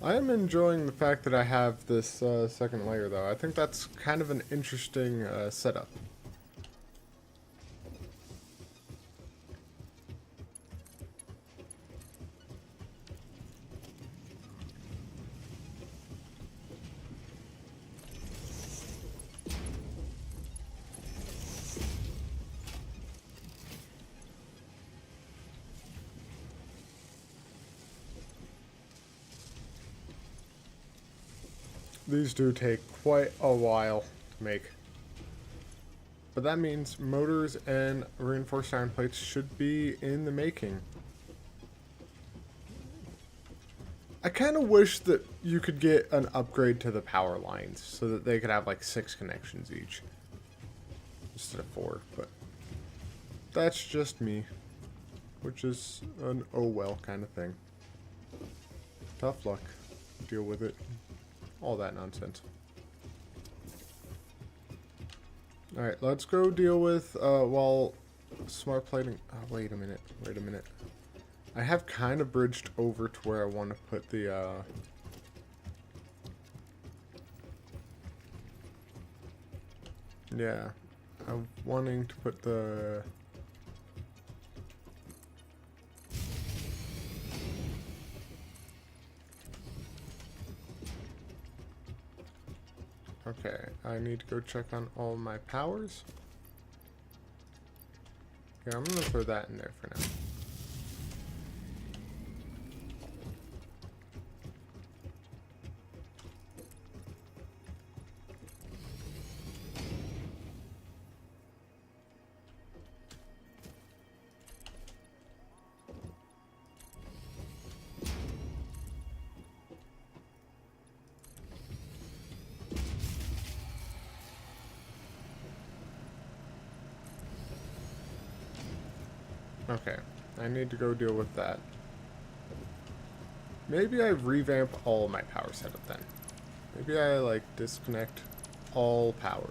I am enjoying the fact that I have this second layer, though. I think that's kind of an interesting setup. These do take quite a while to make. But that means motors and reinforced iron plates should be in the making. I kind of wish that you could get an upgrade to the power lines so that they could have like 6 connections each instead of 4, but that's just me, which is an oh well kind of thing. Tough luck. Deal with it. All that nonsense. Alright, let's go deal with, well, smart plating. Oh, wait a minute. Wait a minute. I have kind of bridged over to where I want to put the, yeah. I'm wanting to put the... Okay, I need to go check on all my powers. Yeah, I'm gonna throw that in there for now. Okay, I need to go deal with that. Maybe I revamp all my power setup then. Maybe I, like, disconnect all power.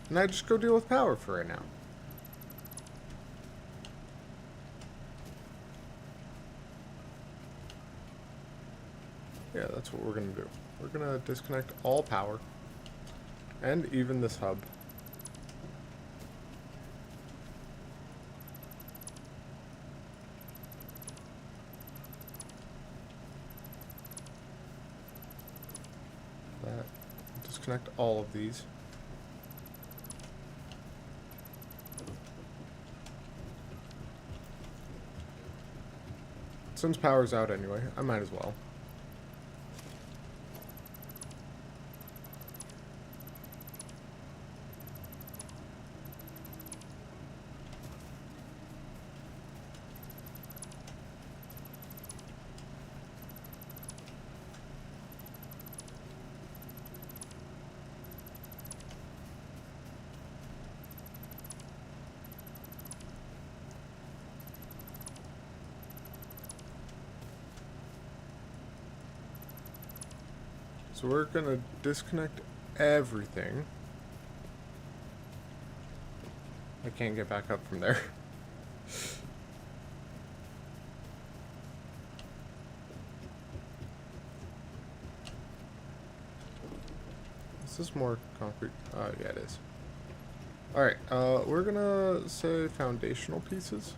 And I just go deal with power for right now. Yeah, that's what we're gonna do. We're gonna disconnect all power. And even this hub. Disconnect all of these. Since power's out anyway, I might as well. So we're gonna disconnect everything. I can't get back up from there. Is this more concrete? Yeah, it is. Alright, we're gonna say foundational pieces.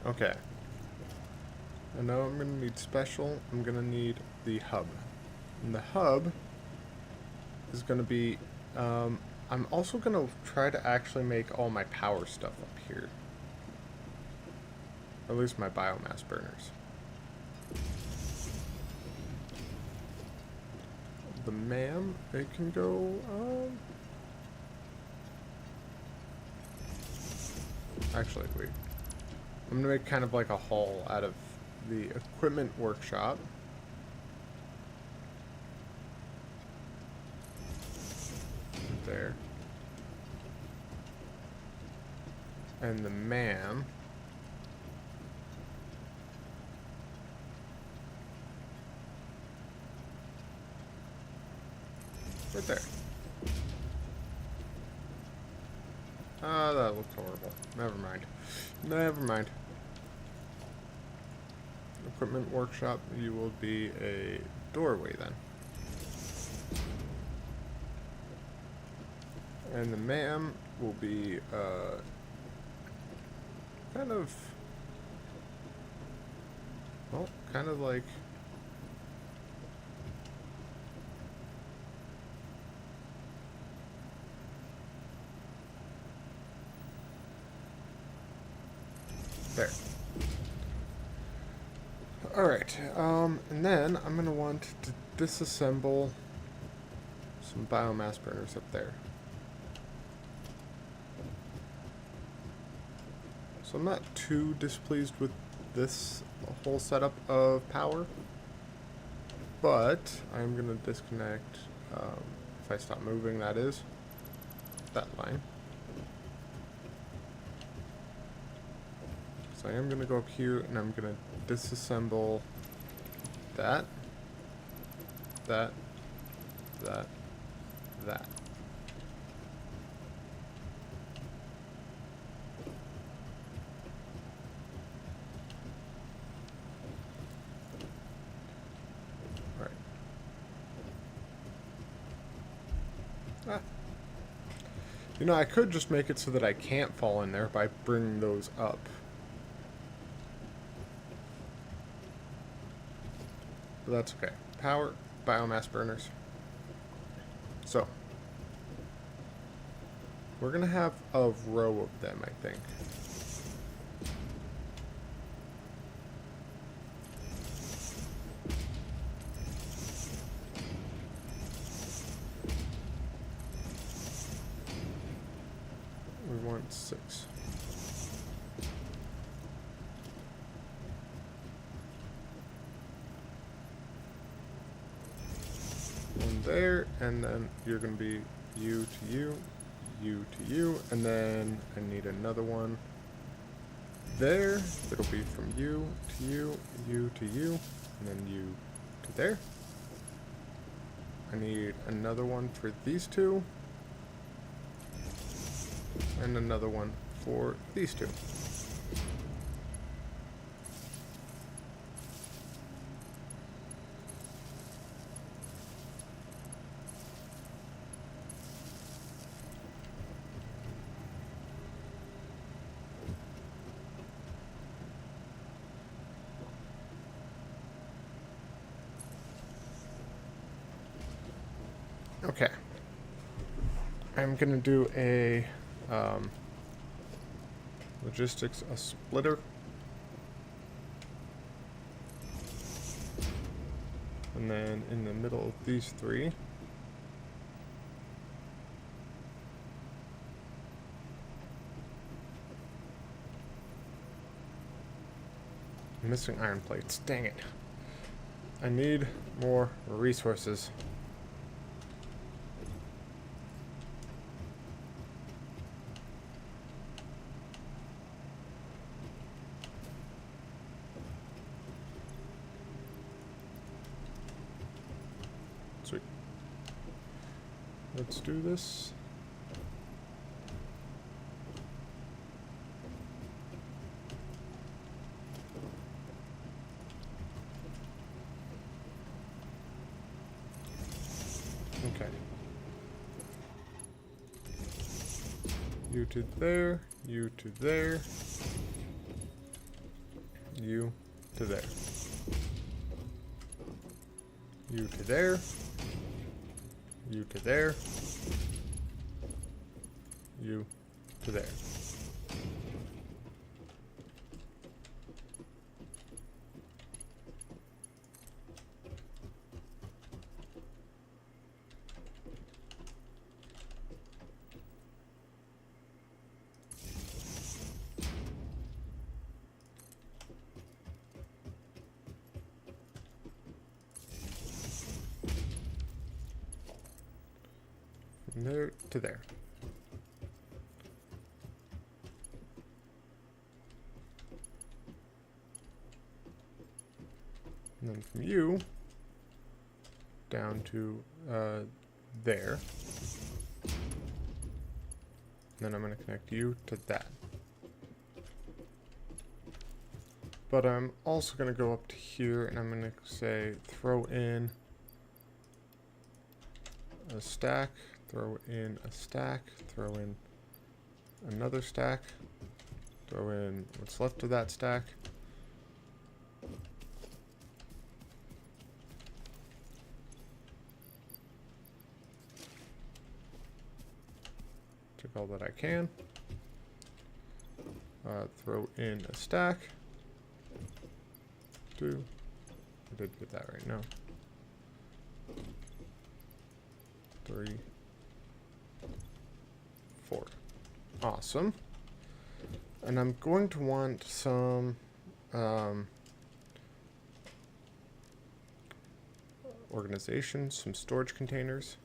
Okay. I know I'm gonna need special. I'm gonna need the hub. And the hub is gonna be, I'm also gonna try to actually make all my power stuff up here. Or at least my biomass burners. The MAM, it can go, actually, wait. I'm gonna make kind of like a hall out of the equipment workshop. There. And the MAM. Right there. Ah, that looks horrible. Never mind. Never mind. Equipment workshop, you will be a doorway then. And the ma'am will be kind of, well, kind of like there. Alright, and then I'm going to want to disassemble some biomass burners up there. So I'm not too displeased with this whole setup of power, but I'm going to disconnect, if I stop moving, that is, that line. So I am going to go up here and I'm going to disassemble that, that, that. Alright. Ah. You know, I could just make it so that I can't fall in there by bringing those up. But that's okay. Power, biomass burners. So, we're going to have a row of them, I think. We want 6. One there, and then you're going to be you to you, you to you, and then I need another one there. It'll be from you to you, you to you, and then you to there. I need another one for these two, and another one for these two. Okay. I'm gonna do a logistics, a splitter. And then in the middle of these three, I'm missing iron plates. Dang it. I need more resources. Sweet. Let's do this. Okay. You to there, you to there, you to there. You to there, you to there, you to there. From there to there. And then from you down to there. And then I'm going to connect you to that. But I'm also going to go up to here and I'm going to say throw in a stack, throw in a stack, throw in another stack, throw in what's left of that stack. Take all that I can. Throw in a stack. 2. I did get that right now. 3, 4. Awesome. And I'm going to want some organization, some storage containers.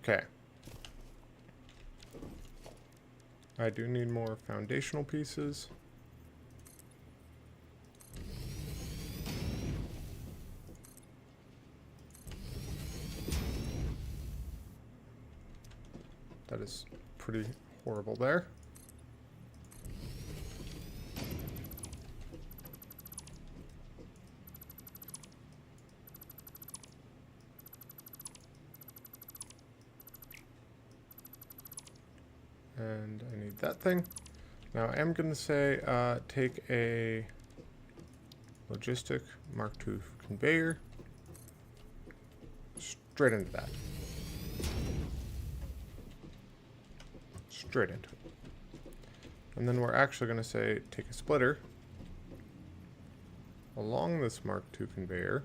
Okay. I do need more foundational pieces. That is pretty horrible there. And I need that thing. Now I am going to say take a logistic Mark II conveyor straight into that. Straight into it. And then we're actually going to say take a splitter along this Mark II conveyor.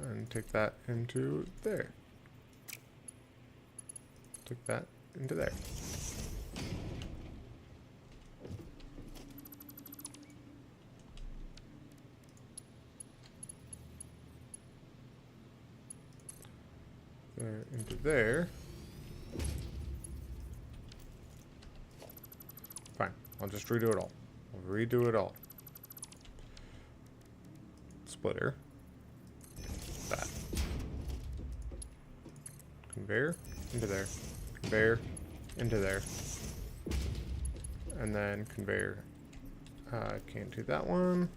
And take that into there. Take that into there. There into there. Fine. I'll just redo it all. I'll redo it all. Splitter. That. Conveyor into there. Conveyor into there. And then conveyor. Can't do that one.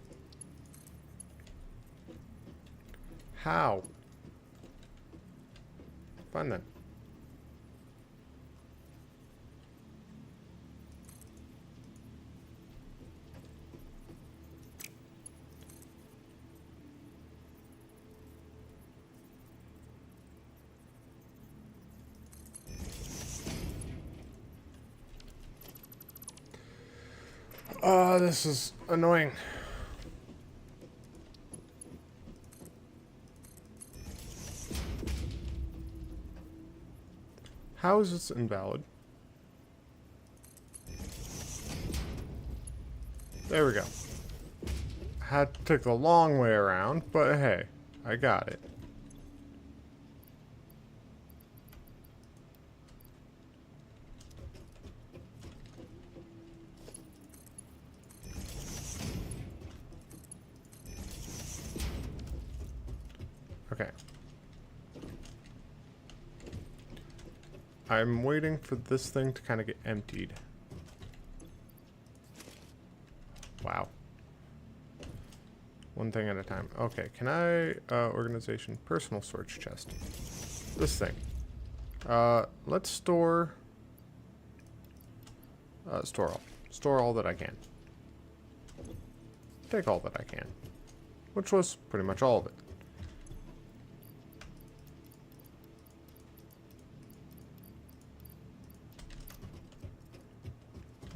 How? Fine then. This is annoying. How is this invalid? There we go. Had to take the long way around, but hey, I got it. Okay. I'm waiting for this thing to kind of get emptied. Wow. One thing at a time. Okay, can I, organization, personal storage chest. This thing. Let's store all that I can. Take all that I can. Which was pretty much all of it.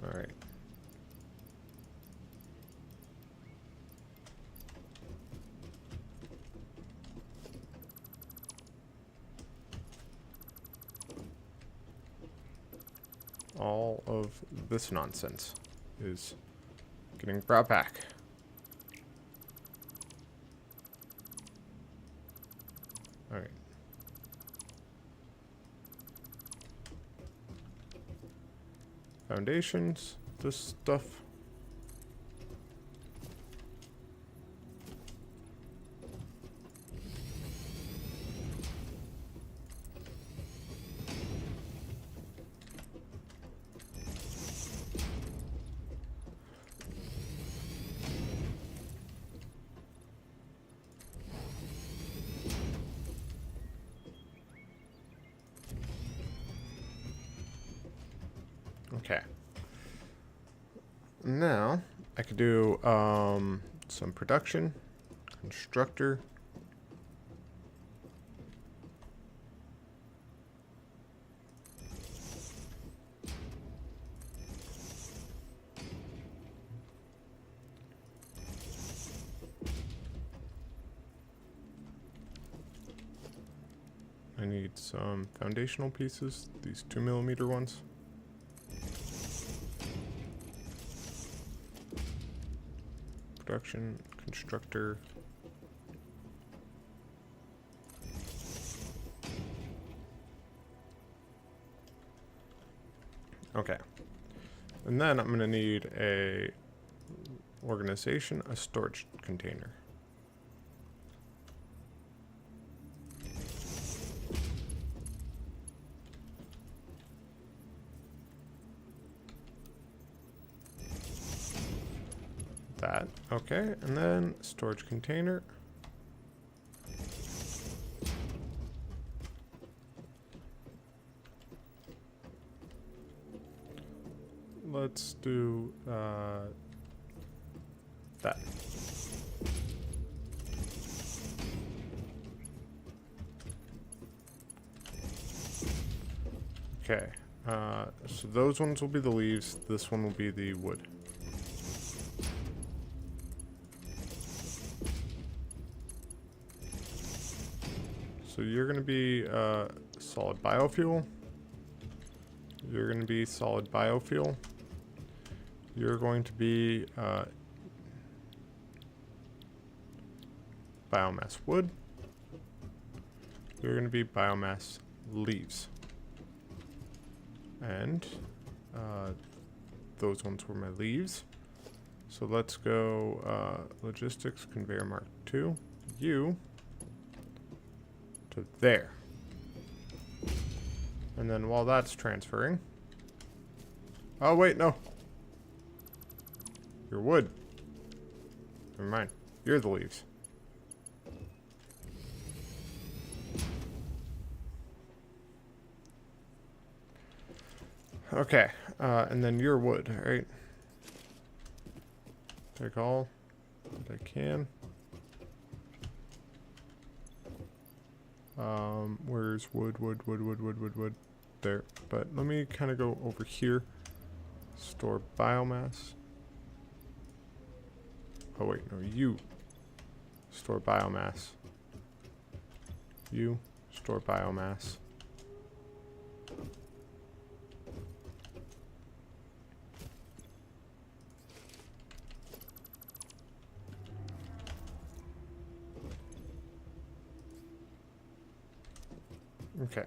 Alright. All of this nonsense is getting brought back. foundations, this stuff. Okay. Now I could do some production, constructor. I need some foundational pieces, these 2mm ones. Production, constructor. Okay. And then I'm going to need a organization, a storage container. That. Okay, and then storage container. Let's do that. Okay, so those ones will be the leaves. This one will be the wood. So you're going to be solid biofuel. You're going to be solid biofuel. You're going to be biomass wood. You're going to be biomass leaves. And those ones were my leaves. So let's go logistics conveyor mark 2. You to there. And then while that's transferring... Oh, wait, no. You're wood. Never mind. You're the leaves. Okay. And then you're wood, right? Take all that I can. Where's wood? There. But let me kind of go over here. Store biomass. Oh wait, no, you store biomass. You store biomass. Okay.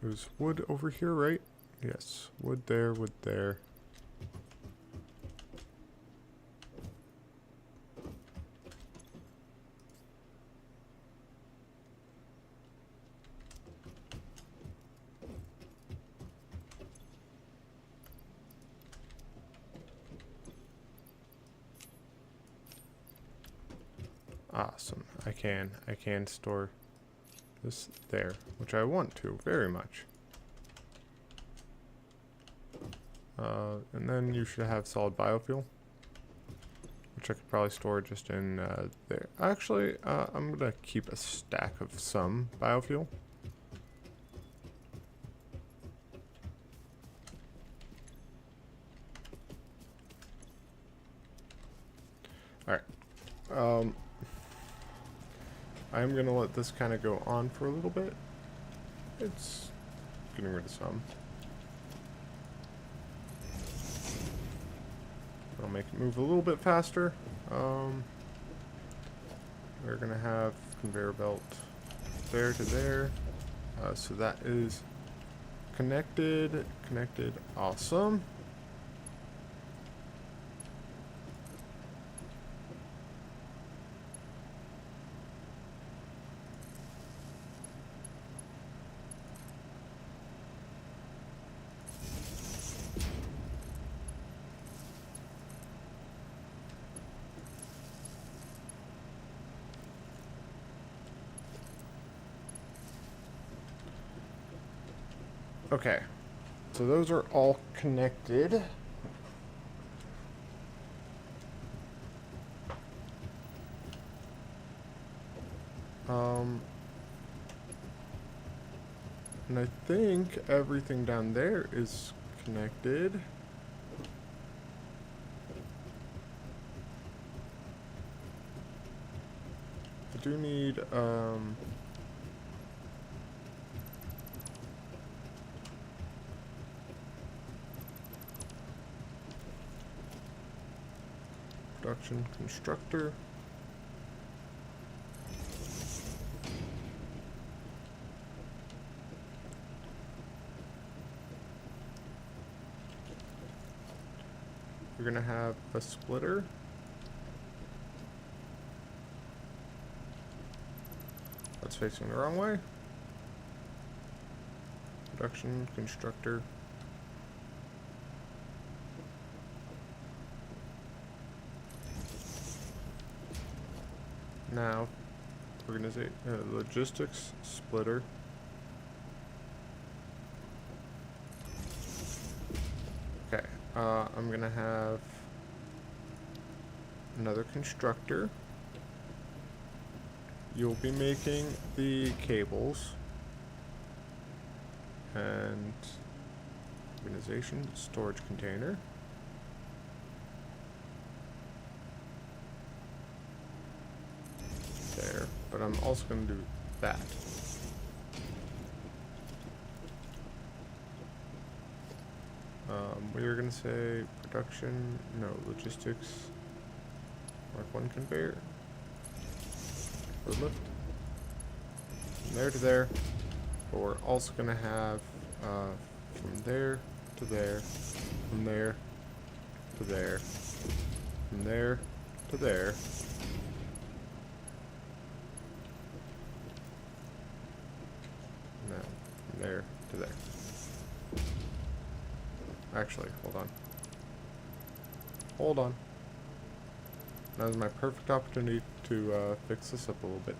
There's wood over here, right? Yes, wood there, wood there. Awesome. I can store this there, which I want to very much. And then you should have solid biofuel, which I could probably store just in there. Actually, I'm gonna keep a stack of some biofuel. Alright. I'm gonna let this kind of go on for a little bit. It's getting rid of some. I'll make it move a little bit faster. we're gonna have conveyor belt there to there. So that is connected, awesome. Okay, so those are all connected. And I think everything down there is connected. I do need, production constructor. We're gonna have a splitter. That's facing the wrong way. Production constructor. Now, logistics splitter. Okay, I'm gonna have another constructor. You'll be making the cables and organization storage container. There, but I'm also going to do that. We were going to say production, no, logistics, Mark 1 conveyor, or lift, from there to there, but we're also going to have from there to there, from there to there, from there to there, no, from there to there. Actually, hold on. Hold on. That was my perfect opportunity to fix this up a little bit.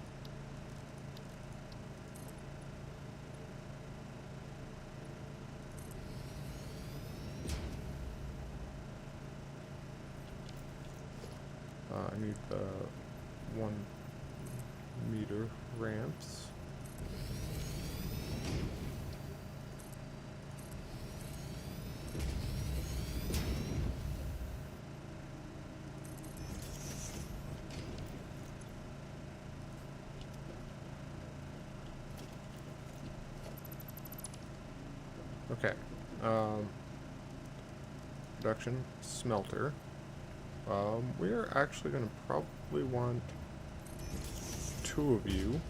I need the 1 meter ramps. Okay. Production smelter. We're actually going to probably want 2 of you.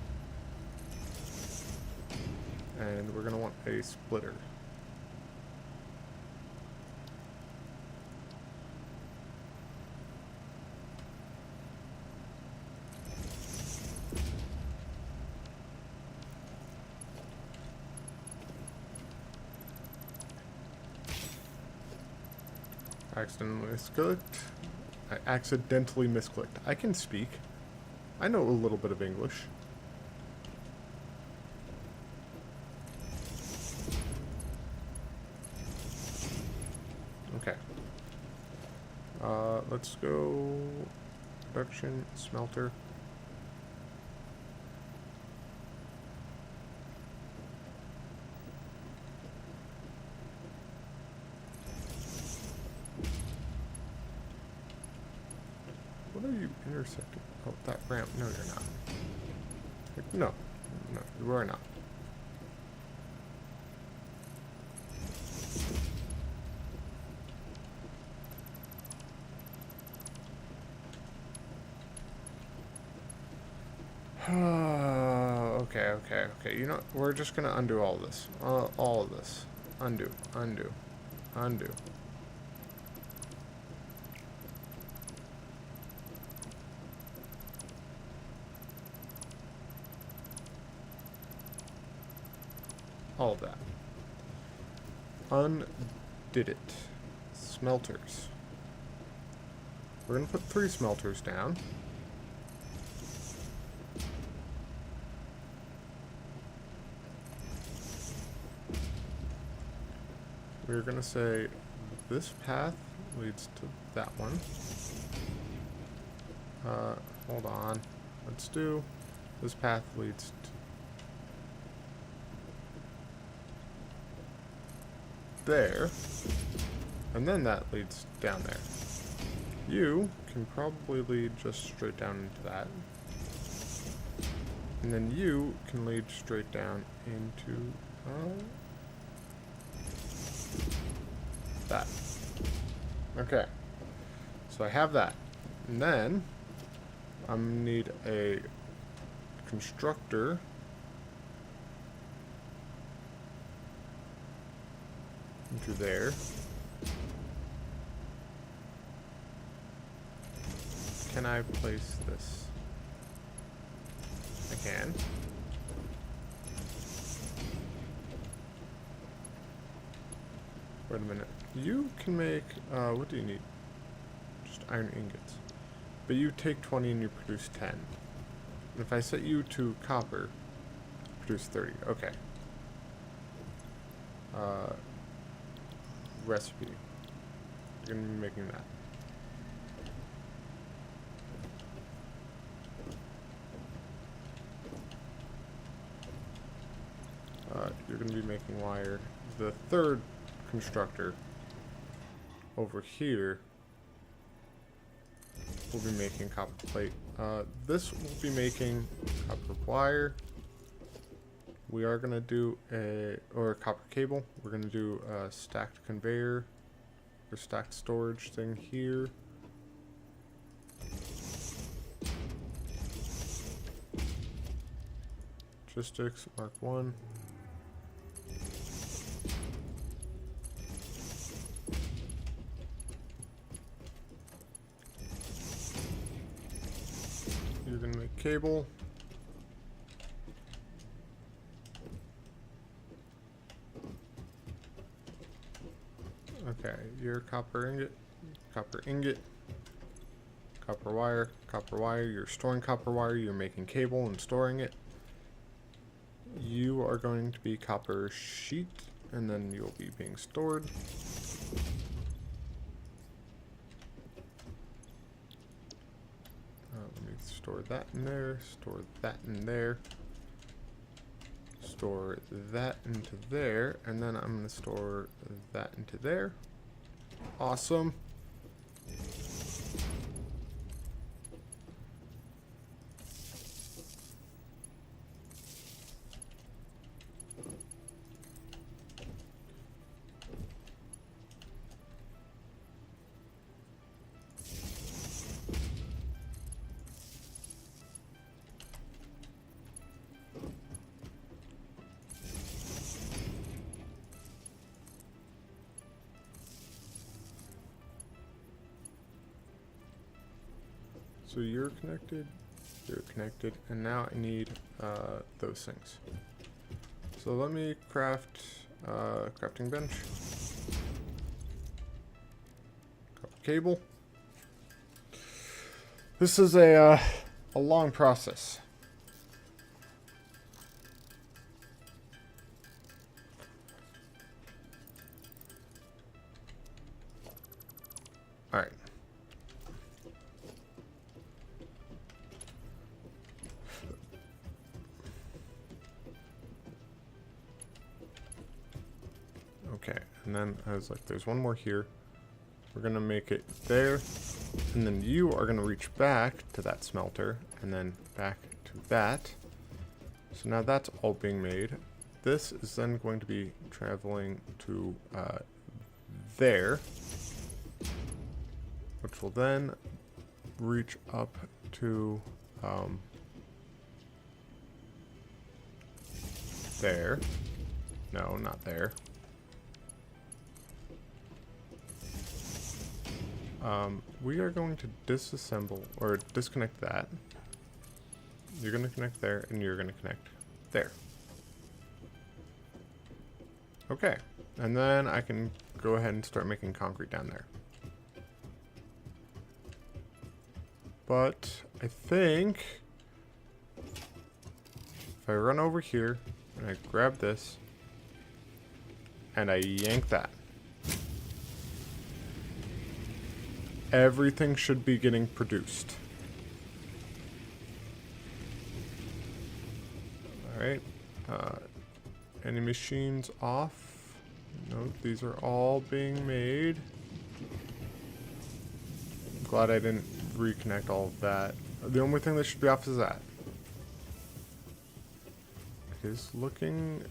And we're going to want a splitter. I accidentally misclicked. I can speak. I know a little bit of English. Okay. Let's go production smelter. What are you intersecting? Oh, that ramp. No, you're not. No. No, you are not. Okay. You know, we're just gonna undo all this. All of this. Undo. All of that. Undid it. Smelters. We're gonna put 3 smelters down. We're gonna say this path leads to that one. Hold on. Let's do this path leads to there. And then that leads down there. You can probably lead just straight down into that. And then you can lead straight down into that. Okay. So I have that. And then I'm gonna need a constructor into there. Can I place this? I can. Wait a minute. You can make, what do you need? Just iron ingots. But you take 20 and you produce 10. And if I set you to copper, produce 30. Okay. Recipe. You're gonna be making that. You're going to be making wire. The third constructor over here will be making copper plate. This will be making copper wire. We are going to do a copper cable. We're going to do a stacked conveyor or stacked storage thing here. Logistics, Mark 1. You're going to make cable. Okay, you're copper ingot, copper wire. You're storing copper wire. You're making cable and storing it. You are going to be copper sheet, and then you'll be being stored. Let me store that in there, store that in there, store that into there, and then I'm going to store that into there. Awesome. So you're connected, and now I need those things. So let me craft crafting bench, copper cable. This is a long process. All right. Okay, and then I was like, there's one more here. We're gonna make it there, and then you are gonna reach back to that smelter, and then back to that. So now that's all being made. This is then going to be traveling to there, which will then reach up to there. No, not there. We are going to disassemble or disconnect that. You're going to connect there, and you're going to connect there. Okay, and then I can go ahead and start making concrete down there. But I think if I run over here and I grab this and I yank that, everything should be getting produced. Alright. Any machines off? No, these are all being made. I'm glad I didn't reconnect all of that. The only thing that should be off is that. It's looking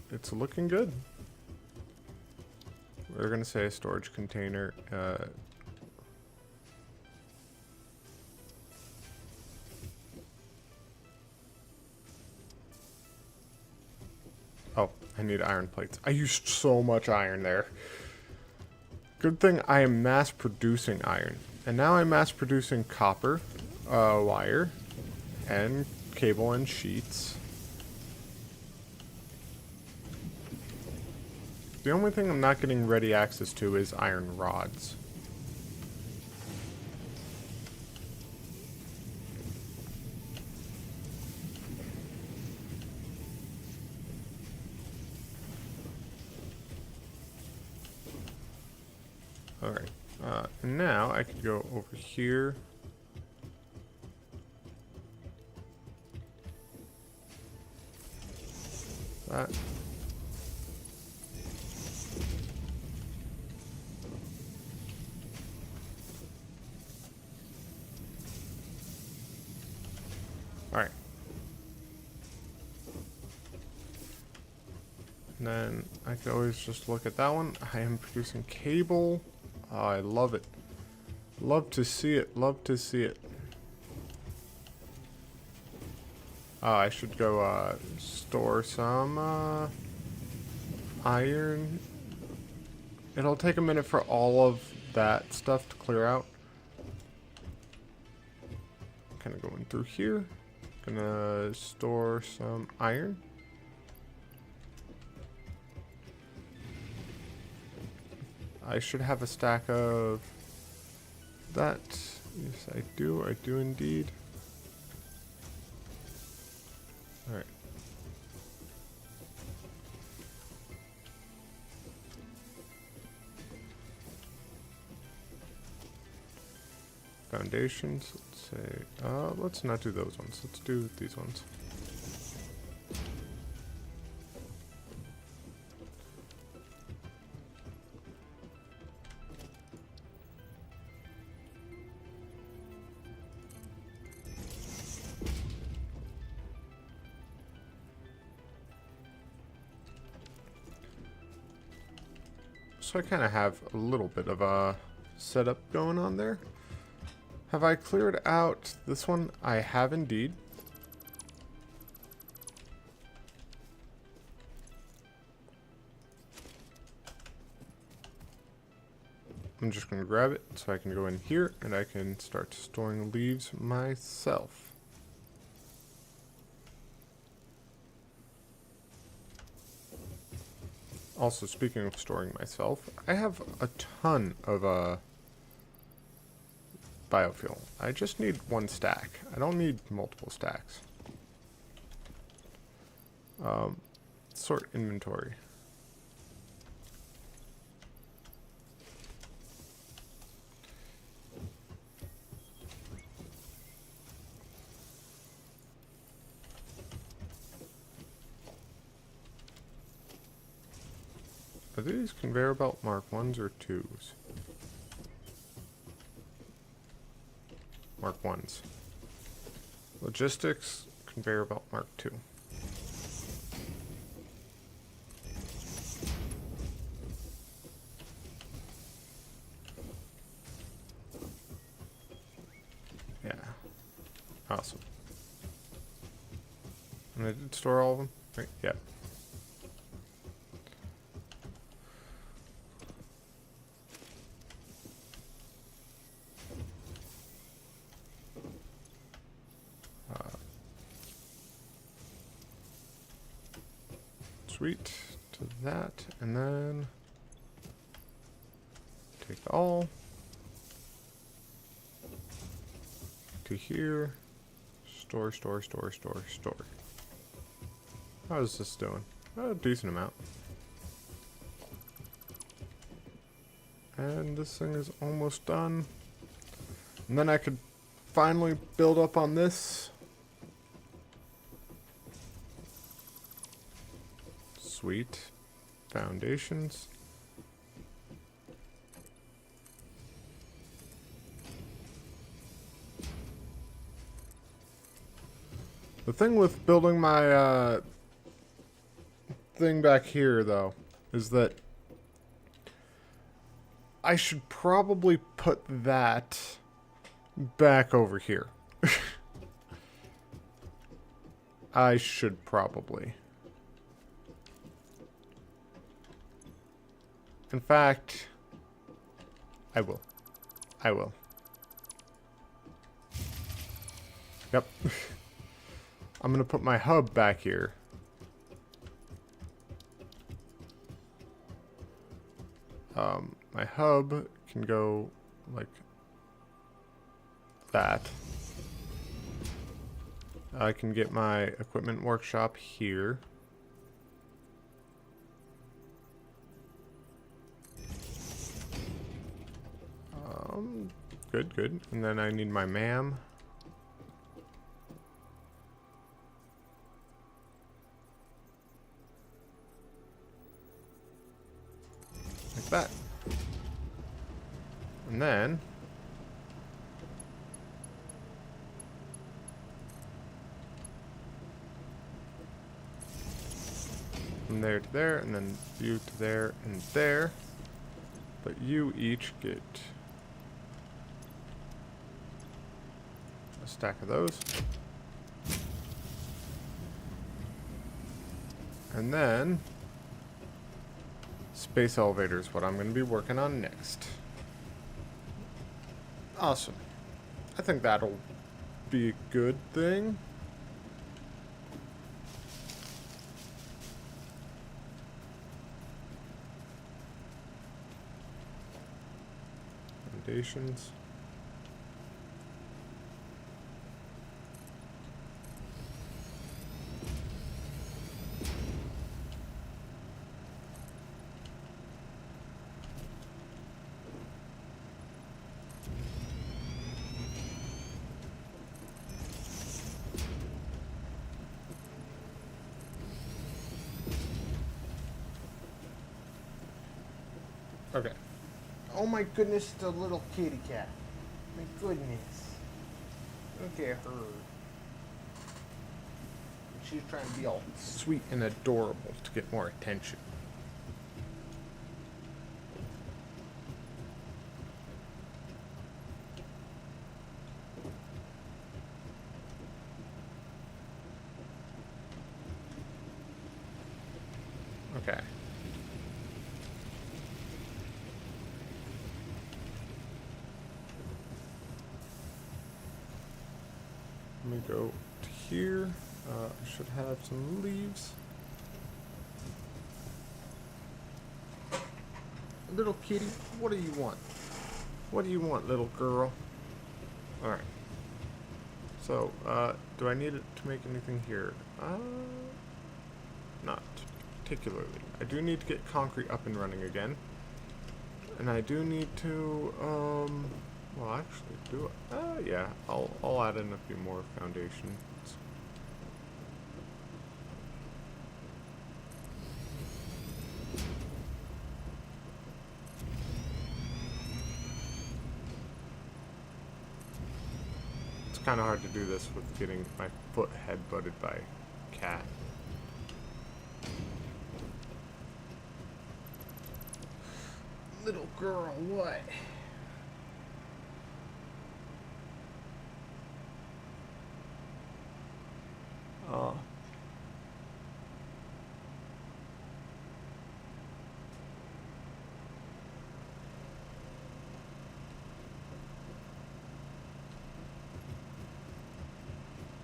good. We're gonna say a storage container. Oh, I need iron plates. I used so much iron there. Good thing I am mass producing iron. And now I'm mass producing copper, wire, and cable and sheets. The only thing I'm not getting ready access to is iron rods. Alright, now I can go over here. That. Alright. And then I could always just look at that one. I am producing cable. Oh, I love it. Love to see it. Love to see it. I should go store some iron. It'll take a minute for all of that stuff to clear out. Kind of going through here. Gonna store some iron. I should have a stack of that. Yes, I do. I do indeed. Alright. Foundations. Let's say, let's not do those ones. Let's do these ones. So I kind of have a little bit of a setup going on there. Have I cleared out this one? I have indeed. I'm just going to grab it so I can go in here and I can start storing leaves myself. Also, speaking of storing myself, I have a ton of biofuel. I just need one stack. I don't need multiple stacks. Sort inventory. Are these conveyor belt Mark 1s or 2s? Mark 1s. Logistics, conveyor belt Mark 2. Yeah. Awesome. And I did store all of them? Right? Yeah. Sweet. To that, and then take all to here. Store. How is this doing? A decent amount. And this thing is almost done. And then I could finally build up on this. Sweet. Foundations. The thing with building my thing back here, though, is that I should probably put that back over here. I should probably. In fact, I will. Yep. I'm gonna put my hub back here. My hub can go like that. I can get my equipment workshop here. Good. And then I need my MAM. Like that. And then from there to there, and then you to there and there. But you each get a stack of those. And then space elevator is what I'm going to be working on next. Awesome. I think that'll be a good thing. Foundations. Okay. Oh my goodness, the little kitty cat. My goodness. Look at her. She's trying to be all sweet and adorable to get more attention. Okay. Let me go to here. I should have some leaves. Little kitty, what do you want? What do you want, little girl? Alright. So, do I need it to make anything here? Not particularly. I do need to get concrete up and running again. And I do need to, well, actually, do it. Yeah, I'll add in a few more foundations. It's kind of hard to do this with getting my foot headbutted by a cat. Little girl, what?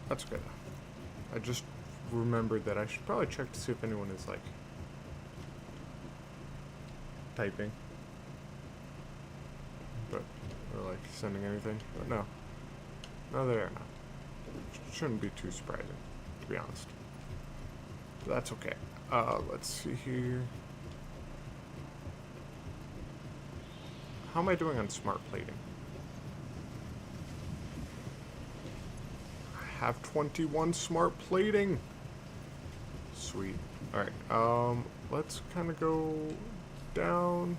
That's good. I just remembered that I should probably check to see if anyone is, like, typing. But, or like sending anything. But no. No, they are not. Shouldn't be too surprising, to be honest. But that's okay. Let's see here. How am I doing on smart plating? I have 21 smart plating. Sweet. Alright, let's kind of go down.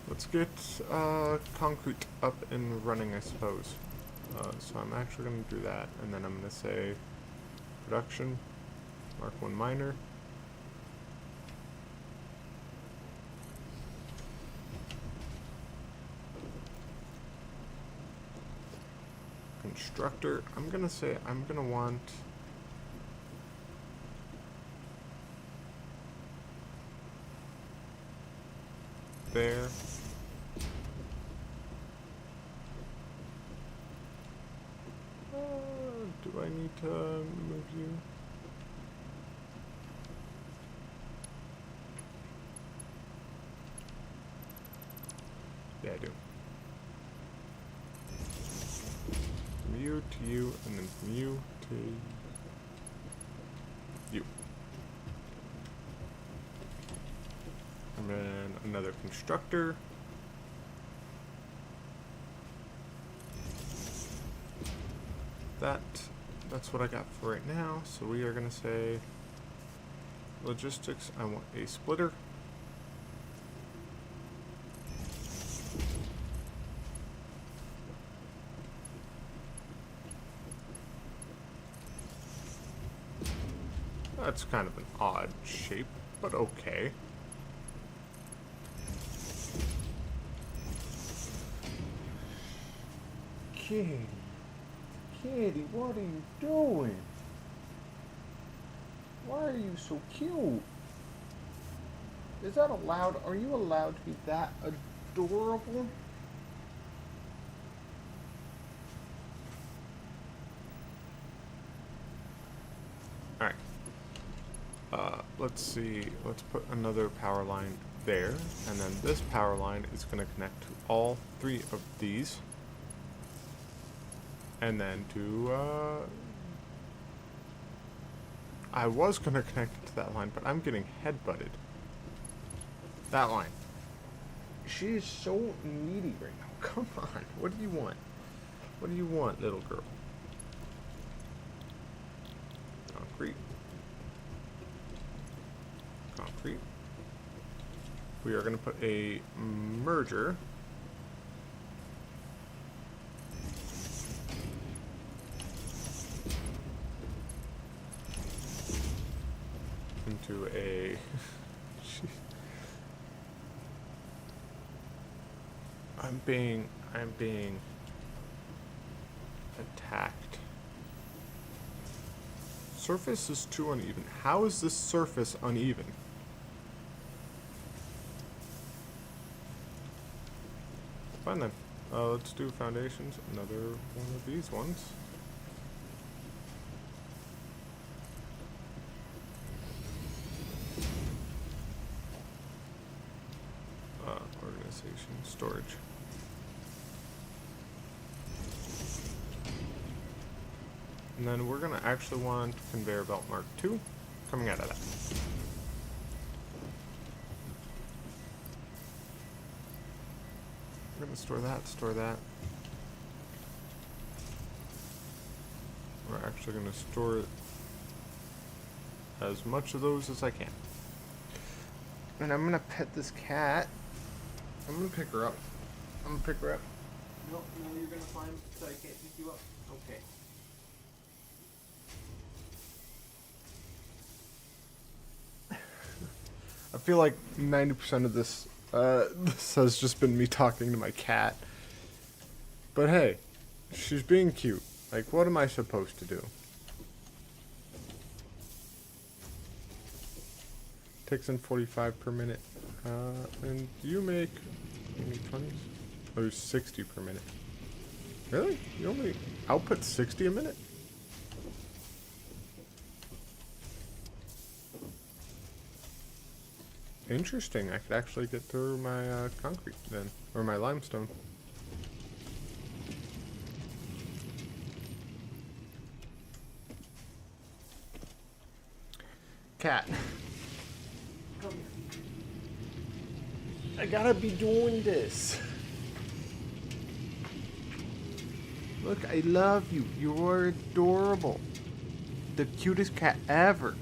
Let's get concrete up and running, I suppose. So I'm actually going to do that, and then I'm going to say production, mark 1 minor. Constructor, I'm going to say I'm going to want there. Do I need to move you? Yeah, I do. From you to you, and then from you to you. And then another constructor. That's what I got for right now. So we are gonna say logistics. I want a splitter. That's kind of an odd shape, but okay. Kitty, what are you doing? Why are you so cute? Is that allowed? Are you allowed to be that adorable? Alright. Let's see. Let's put another power line there. And then this power line is going to connect to all 3 of these. And then to, I was going to connect it to that line, but I'm getting headbutted. That line. She is so needy right now. Come on. What do you want? What do you want, little girl? Concrete. Concrete. We are going to put a merger. Into a I'm being attacked. Surface is too uneven. How is this surface uneven? Fine then. Let's do foundations. Another one of these ones. Organization, storage. And then we're going to actually want conveyor belt Mark II coming out of that. We're going to store that. We're actually going to store as much of those as I can. And I'm gonna pet this cat. I'm going to pick her up. No, you're gonna find that I can't pick you up. Okay. I feel like 90% of this has just been me talking to my cat. But hey, she's being cute. Like, what am I supposed to do? Takes in 45 per minute. And you make 20s? Oh, 60 per minute. Really? You only output 60 a minute? Interesting. I could actually get through my concrete then, or my limestone. Cat. Come here. I gotta be doing this. Look, I love you. You're adorable. The cutest cat ever.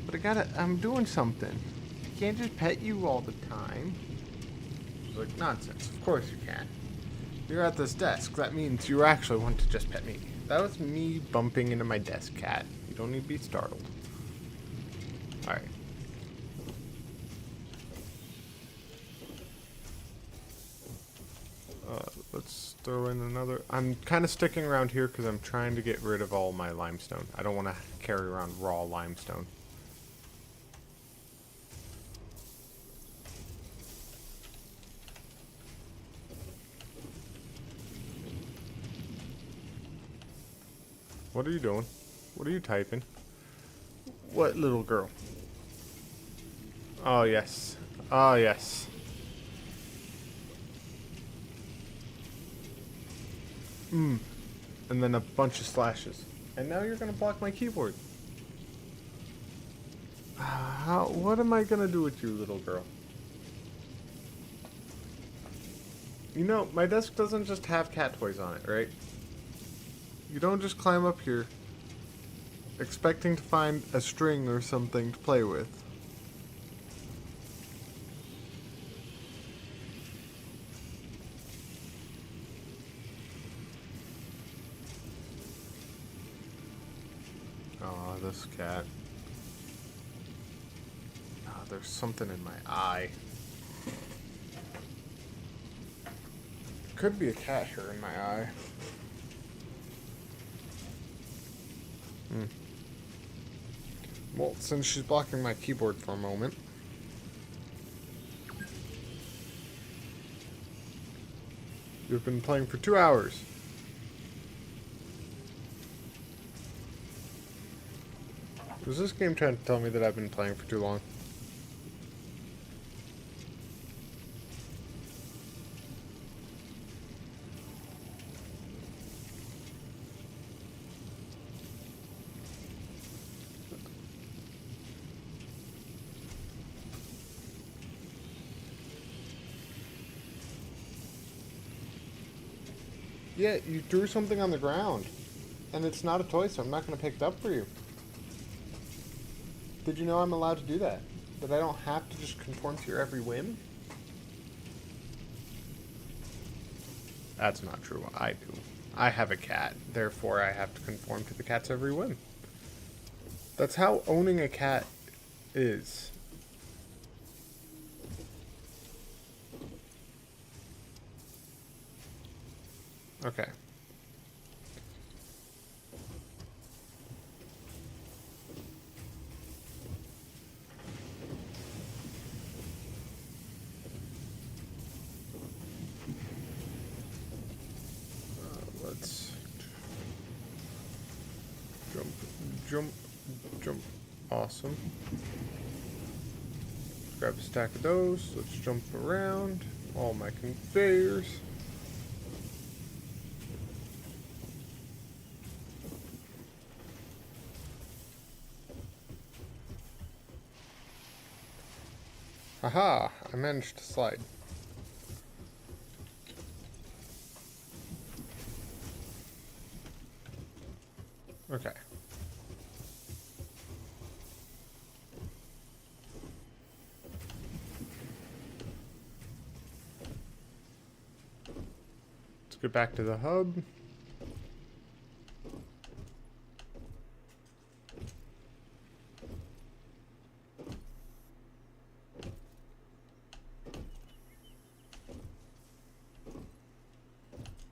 But I'm doing something. I can't just pet you all the time. She's like, nonsense. Of course you can. You're at this desk. That means you actually want to just pet me. That was me bumping into my desk, cat. You don't need to be startled. Alright. Let's throw in another. I'm kind of sticking around here because I'm trying to get rid of all my limestone. I don't want to carry around raw limestone. What are you doing? What are you typing? What little girl? Oh, yes. Oh, yes. And then a bunch of slashes. And now you're going to block my keyboard. What am I going to do with you, little girl? You know, my desk doesn't just have cat toys on it, right? You don't just climb up here expecting to find a string or something to play with. Oh, this cat. Oh, there's something in my eye. Could be a cat hair in my eye. Well, since she's blocking my keyboard for a moment. You've been playing for 2 hours. Was this game trying to tell me that I've been playing for too long? Yeah, you threw something on the ground. And it's not a toy, so I'm not going to pick it up for you. Did you know I'm allowed to do that? That I don't have to just conform to your every whim? That's not true. I do. I have a cat. Therefore, I have to conform to the cat's every whim. That's how owning a cat is. Okay. Let's jump. Awesome. Grab a stack of those. Let's jump around. All my conveyors. Haha, I managed to slide. Okay. Let's get back to the hub.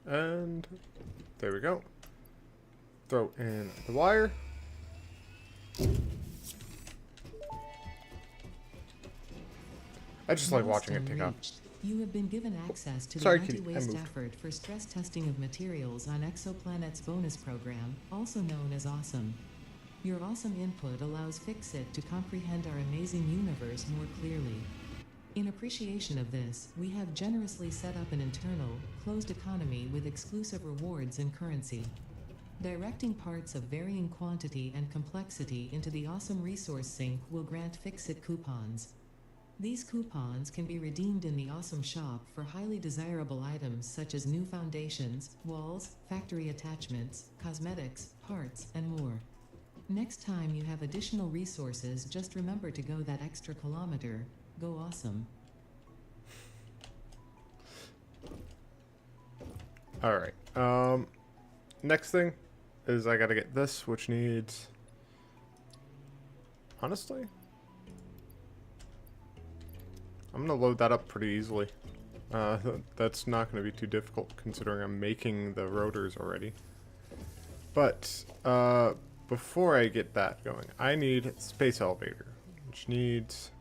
And there we go. Throw in the wire. I just like watching it take off. You have been given access to the Sorry, Kitty, I anti-waste moved. effort for stress testing of materials on Exoplanet's bonus program, also known as AWESOME. Your awesome input allows Fixit to comprehend our amazing universe more clearly. In appreciation of this, we have generously set up an internal, closed economy with exclusive rewards and currency. Directing parts of varying quantity and complexity into the awesome resource sink will grant Fixit coupons. These coupons can be redeemed in the awesome shop for highly desirable items such as new foundations, walls, factory attachments, cosmetics, parts, and more. Next time you have additional resources, just remember to go that extra kilometer. Go awesome. Alright. Next thing is I gotta get this, which needs... Honestly, I'm gonna load that up pretty easily. That's not gonna be too difficult considering I'm making the rotors already. But, before I get that going, I need space elevator, which needs...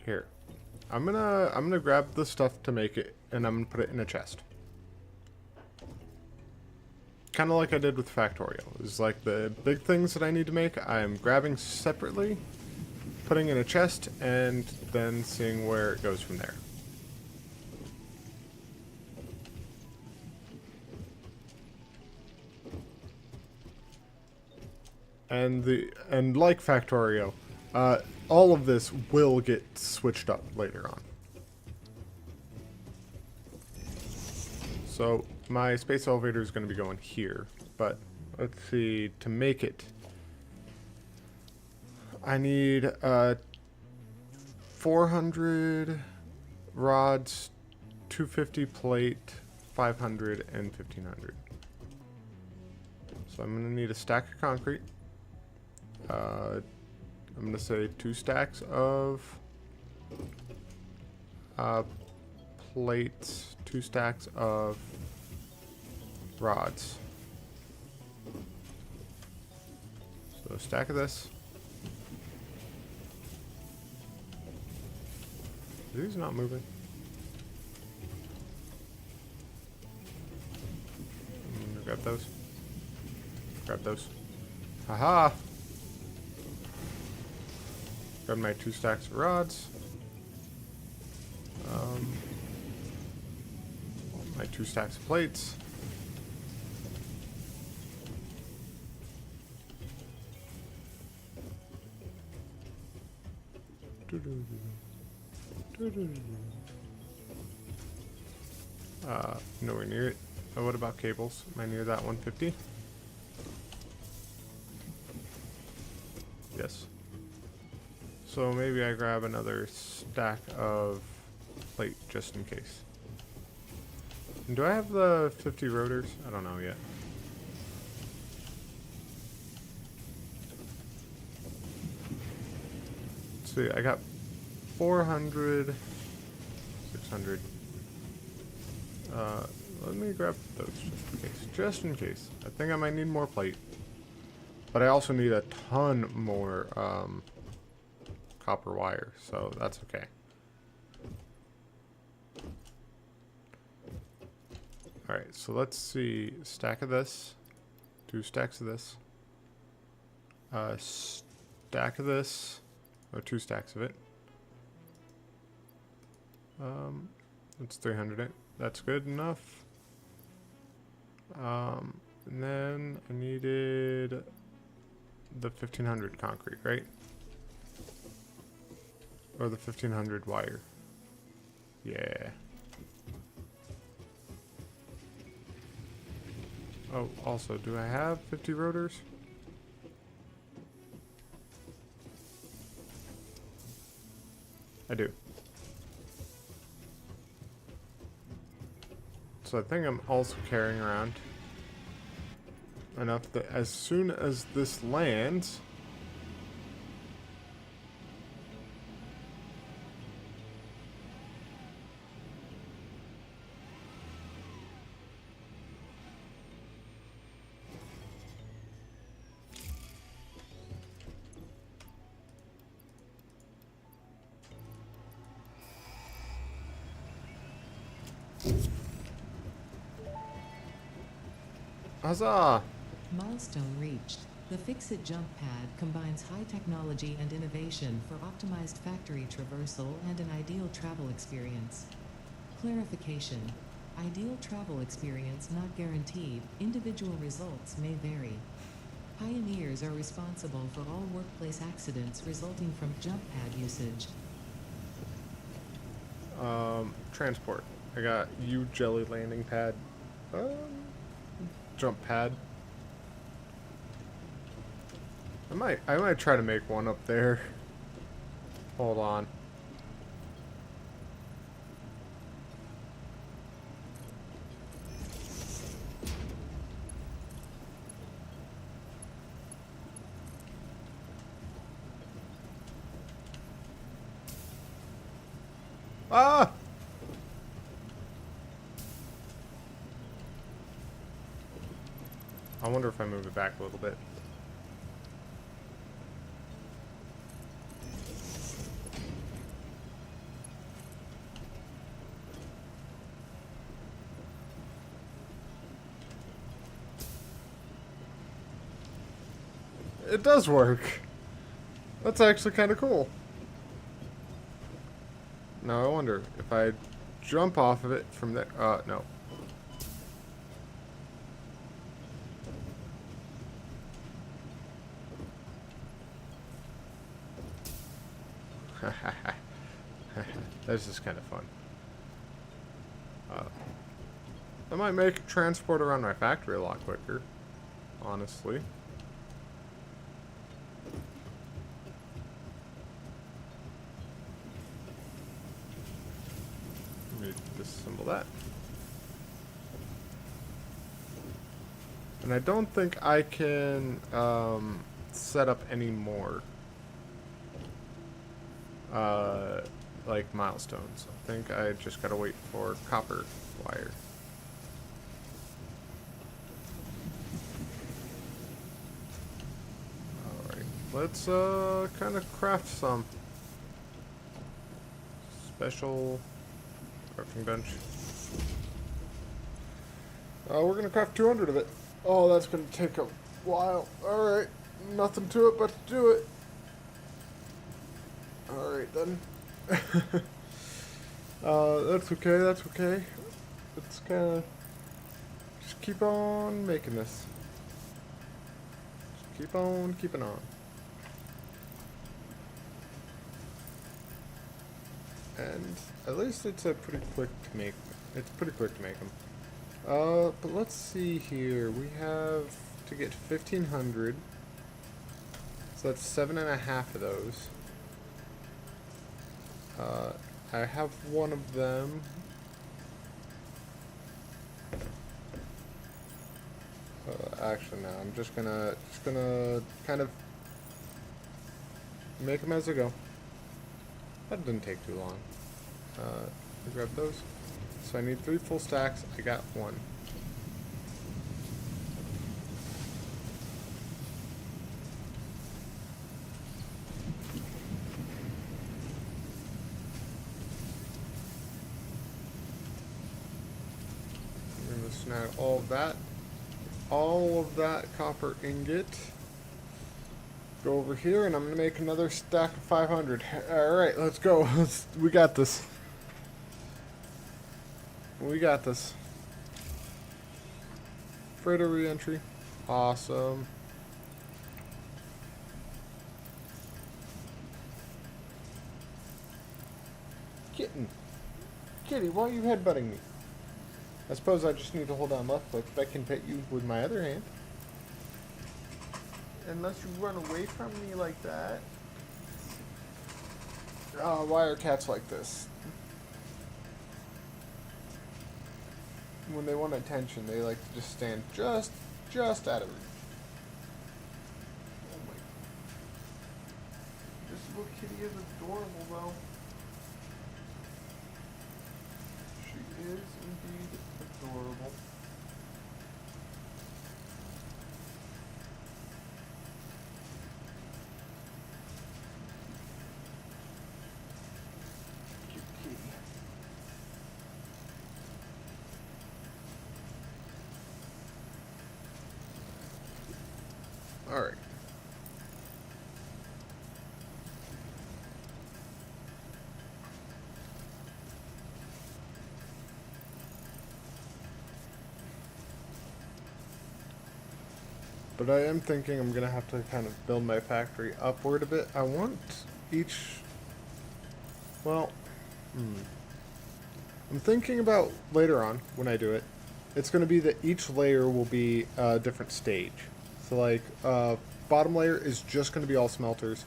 Here. I'm gonna grab the stuff to make it, and I'm gonna put it in a chest. Kind of like I did with Factorial. It's like the big things that I need to make, I'm grabbing separately, putting in a chest, and then seeing where it goes from there. And like Factorio, all of this will get switched up later on. So my space elevator is going to be going here, but let's see, to make it, I need 400 rods, 250 plate, 500, and 1500. So I'm going to need a stack of concrete. I'm going to say 2 stacks of plates, 2 stacks of rods. So a stack of this. Are these not moving? Grab those. Grab those. Haha! Grab my 2 stacks of rods. My 2 stacks of plates. Nowhere near it. Oh, what about cables? Am I near that 150? Yes. So maybe I grab another stack of plate just in case. And do I have the 50 rotors? I don't know yet. Let's see, I got 400, 600. Let me grab those just in case. Just in case. I think I might need more plate. But I also need a ton more copper wire, so that's okay. Alright, so let's see. Stack of this. 2 stacks of this. Stack of this. Or 2 stacks of it. That's 300. That's good enough. And then I needed the 1500 concrete, right? Or the 1500 wire. Yeah. Oh, also, do I have 50 rotors? I do. So I think I'm also carrying around enough that as soon as this lands, Huzzah! Milestone reached. The Fix-It jump pad combines high technology and innovation for optimized factory traversal and an ideal travel experience. Clarification. Ideal travel experience not guaranteed. Individual results may vary. Pioneers are responsible for all workplace accidents resulting from jump pad usage. Transport. I got U jelly landing pad. Jump pad. I might try to make one up there. Hold on. Ah! I wonder if I move it back a little bit. It does work. That's actually kind of cool. Now I wonder if I jump off of it from there. No. This is kind of fun. I might make transport around my factory a lot quicker, honestly. Let me disassemble that. And I don't think I can set up any more like milestones. I think I just gotta wait for copper wire. Alright, let's kind of craft some special crafting bench. We're gonna craft 200 of it. Oh, that's gonna take a while. Alright, nothing to it but to do it. Alright then. That's okay, that's okay. Let's kinda just keep on making this. Just keep on keeping on. And at least it's a pretty quick to make. It's pretty quick to make them. But let's see here. We have to get 1,500. So that's 7.5 of those. I have one of them. Actually, no. I'm just gonna kind of make them as I go. That didn't take too long. Grab those. So I need 3 full stacks. I got 1. I'm gonna snag all of that copper ingot. Go over here, and I'm gonna make another stack of 500. All right, let's go. We got this. We got this. Freighter re-entry. Awesome. Kitten. Kitty, why are you headbutting me? I suppose I just need to hold on left click. I can pet you with my other hand. Unless you run away from me like that. Why are cats like this? When they want attention, they like to just stand just out of reach. Oh my. This little kitty is adorable, though. She is indeed adorable. Cute kitty. Alright. But I am thinking I'm going to have to kind of build my factory upward a bit. I want each... Well, I'm thinking about later on, when I do it, it's going to be that each layer will be a different stage. So, like, bottom layer is just going to be all smelters.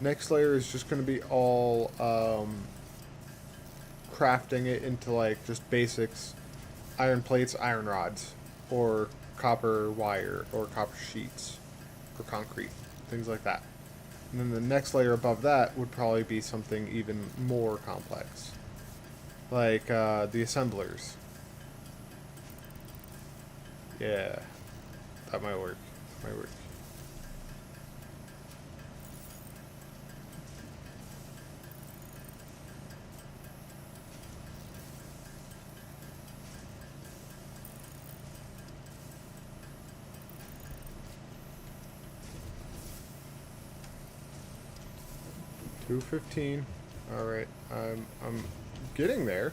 Next layer is just going to be all crafting it into, like, just basics. Iron plates, iron rods, or copper wire, or copper sheets, or concrete, things like that. And then the next layer above that would probably be something even more complex, like the assemblers. Yeah, that might work. Might work. $2.15. All right, I'm getting there.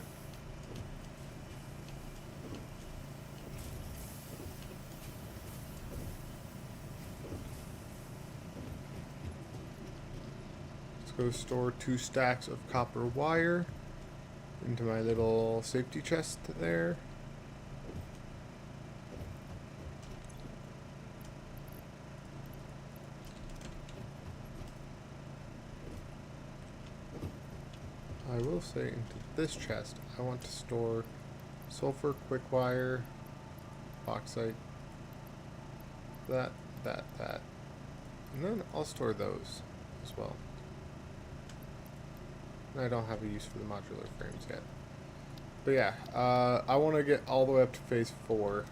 Let's go store 2 stacks of copper wire into my little safety chest there. I will say into this chest, I want to store sulfur, quick wire, bauxite, that. And then I'll store those as well. I don't have a use for the modular frames yet. But yeah, I want to get all the way up to phase 4.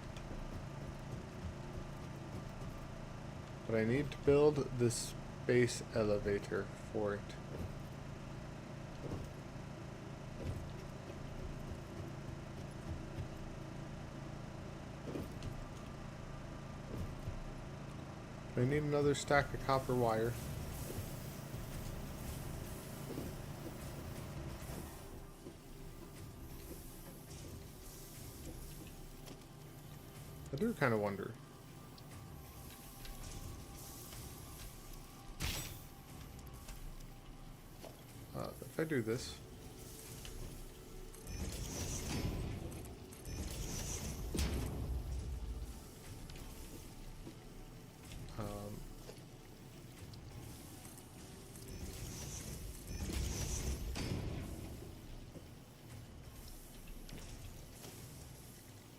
But I need to build this space elevator for it. I need another stack of copper wire. I do kind of wonder. If I do this.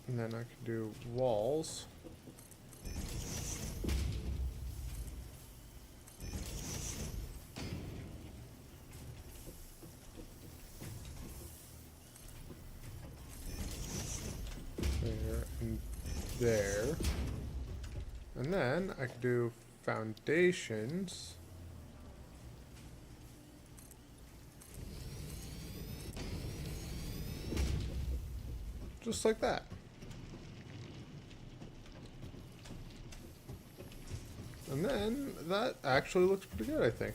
And then I can do walls. There and there. And then I can do foundations. Just like that. And then that actually looks pretty good, I think.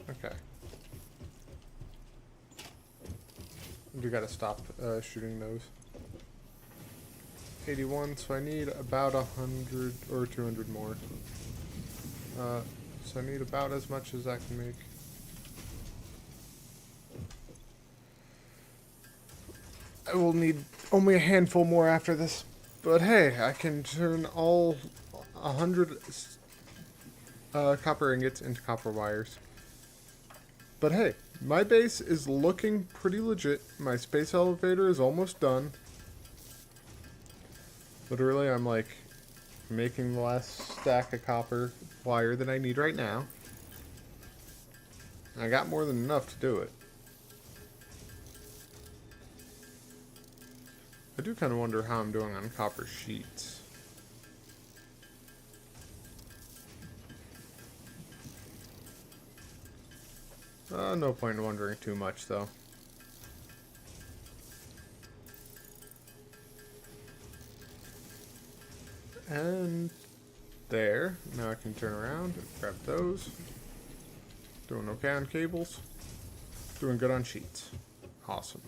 Okay. We gotta stop shooting those. 81, so I need about 100 or 200 more. So I need about as much as I can make. I will need only a handful more after this. But hey, I can turn all 100 copper ingots into copper wires. But hey, my base is looking pretty legit. My space elevator is almost done. Literally, I'm like making the last stack of copper wire that I need right now. I got more than enough to do it. I do kind of wonder how I'm doing on copper sheets. No point in wondering too much, though. And there. Now I can turn around and grab those. Doing okay on cables. Doing good on sheets. Awesome.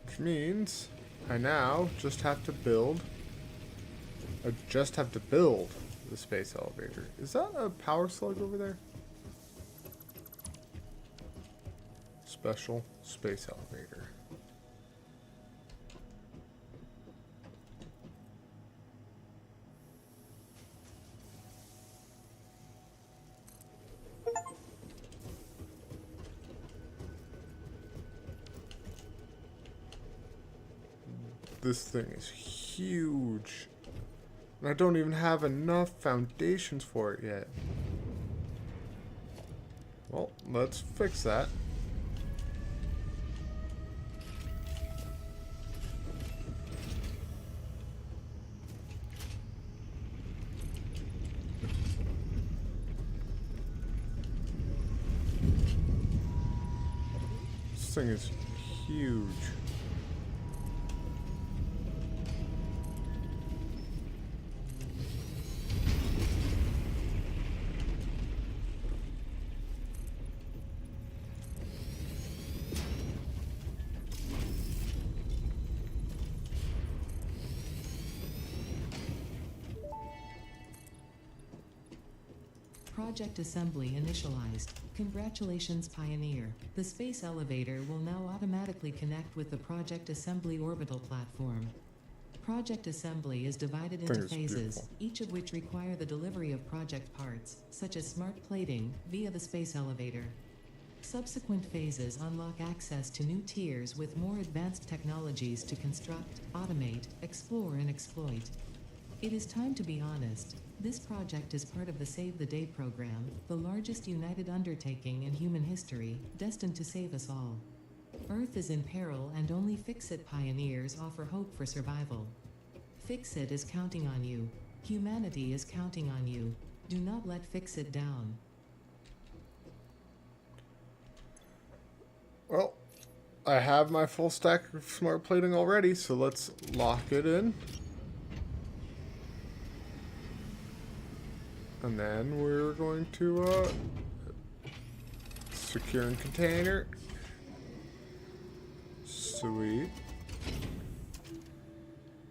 Which means I now just have to build. I just have to build the space elevator. Is that a power slug over there? Special space elevator. This thing is huge. And I don't even have enough foundations for it yet. Well, let's fix that. This thing is huge. Project assembly initialized. Congratulations, Pioneer. The space elevator will now automatically connect with the Project Assembly orbital platform. Project assembly is divided into Thing is phases, beautiful. each of which require the delivery of project parts, such as smart plating, via the space elevator. Subsequent phases unlock access to new tiers with more advanced technologies to construct, automate, explore, and exploit. It is time to be honest. This project is part of the Save the Day program, the largest united undertaking in human history, destined to save us all. Earth is in peril and only Fix-It pioneers offer hope for survival. Fix-It is counting on you. Humanity is counting on you. Do not let Fix-It down. Well, I have my full stack of smart plating already, so let's lock it in. And then we're going to secure and container. Sweet.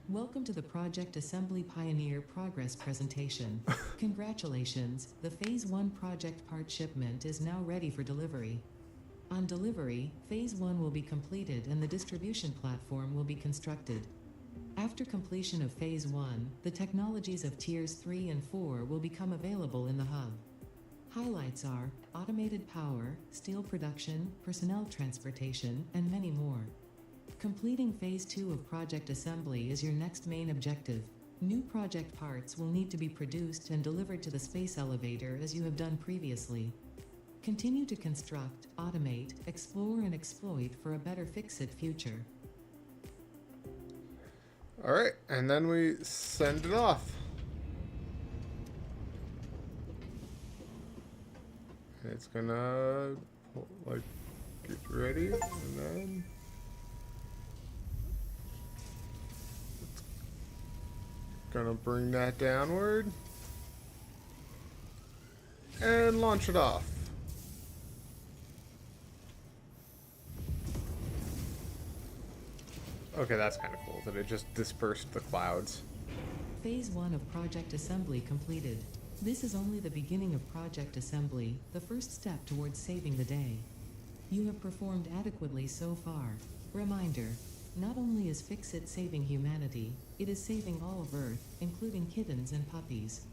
Welcome to the Project Assembly Pioneer Progress presentation. Congratulations, the Phase 1 project part shipment is now ready for delivery. On delivery, Phase 1 will be completed and the distribution platform will be constructed. After completion of Phase 1, the technologies of Tiers 3 and 4 will become available in the hub. Highlights are automated power, steel production, personnel transportation, and many more. Completing Phase 2 of project assembly is your next main objective. New project parts will need to be produced and delivered to the space elevator as you have done previously. Continue to construct, automate, explore, and exploit for a better Fix-It future. Alright, and then we send it off. And it's gonna, like, get ready, and then it's gonna bring that downward and launch it off. Okay, that's kind of cool that it just dispersed the clouds. Phase 1 of project assembly completed. This is only the beginning of project assembly, the first step towards saving the day. You have performed adequately so far. Reminder, not only is Fix-It saving humanity, it is saving all of Earth, including kittens and puppies.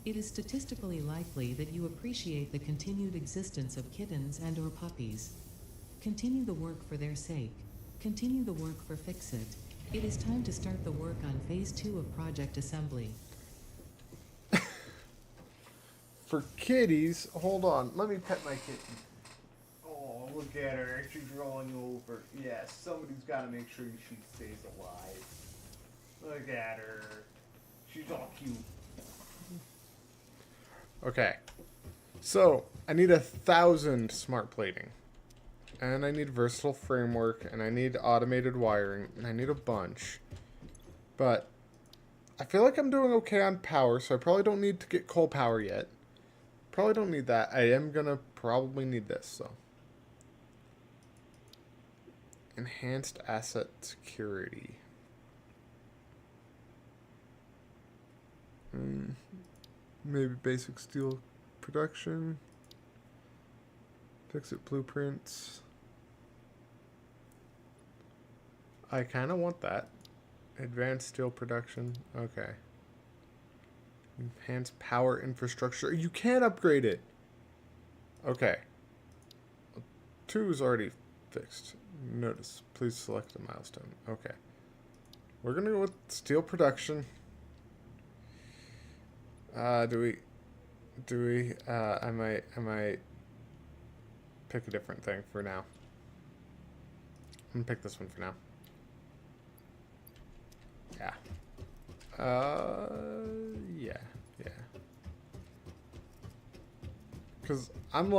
It is statistically likely that you appreciate the continued existence of kittens and/or puppies. Continue the work for their sake. Continue the work for Fix-It. It is time to start the work on Phase 2 of project assembly. For kitties, hold on, let me pet my kitten. Oh, look at her, she's rolling over. Yes, somebody's got to make sure she stays alive. Look at her. She's all cute. Okay. So, I need 1,000 smart plating. And I need versatile framework, and I need automated wiring, and I need a bunch. But I feel like I'm doing okay on power, so I probably don't need to get coal power yet. Probably don't need that. I am gonna probably need this, so. Enhanced asset security. Maybe basic steel production. Fix it blueprints. I kind of want that. Advanced steel production. Okay. Enhanced power infrastructure. You can't upgrade it. Okay. 2 is already fixed. Notice. Please select a milestone. Okay. We're going to go with steel production. Do we, I might pick a different thing for now. I'm gonna pick this one for now. Yeah. Yeah. Because I'm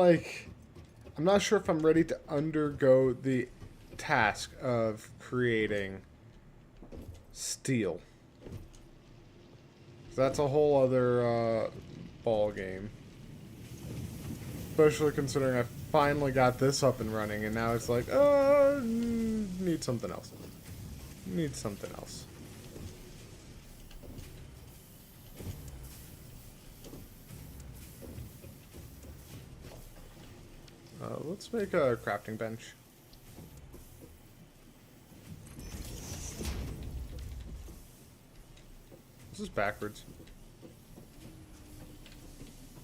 not sure if I'm ready to undergo the task of creating steel. That's a whole other ball game. Especially considering I finally got this up and running, and now it's like, need something else. Need something else. Let's make a crafting bench. This is backwards.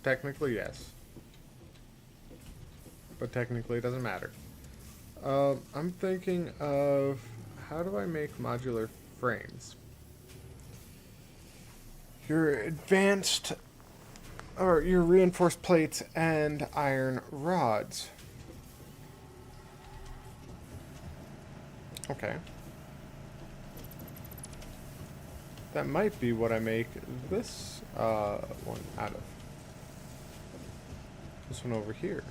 Technically, yes. But technically, it doesn't matter. I'm thinking of how do I make modular frames? Your advanced, or your reinforced plates and iron rods. Okay. That might be what I make this one out of. This one over here.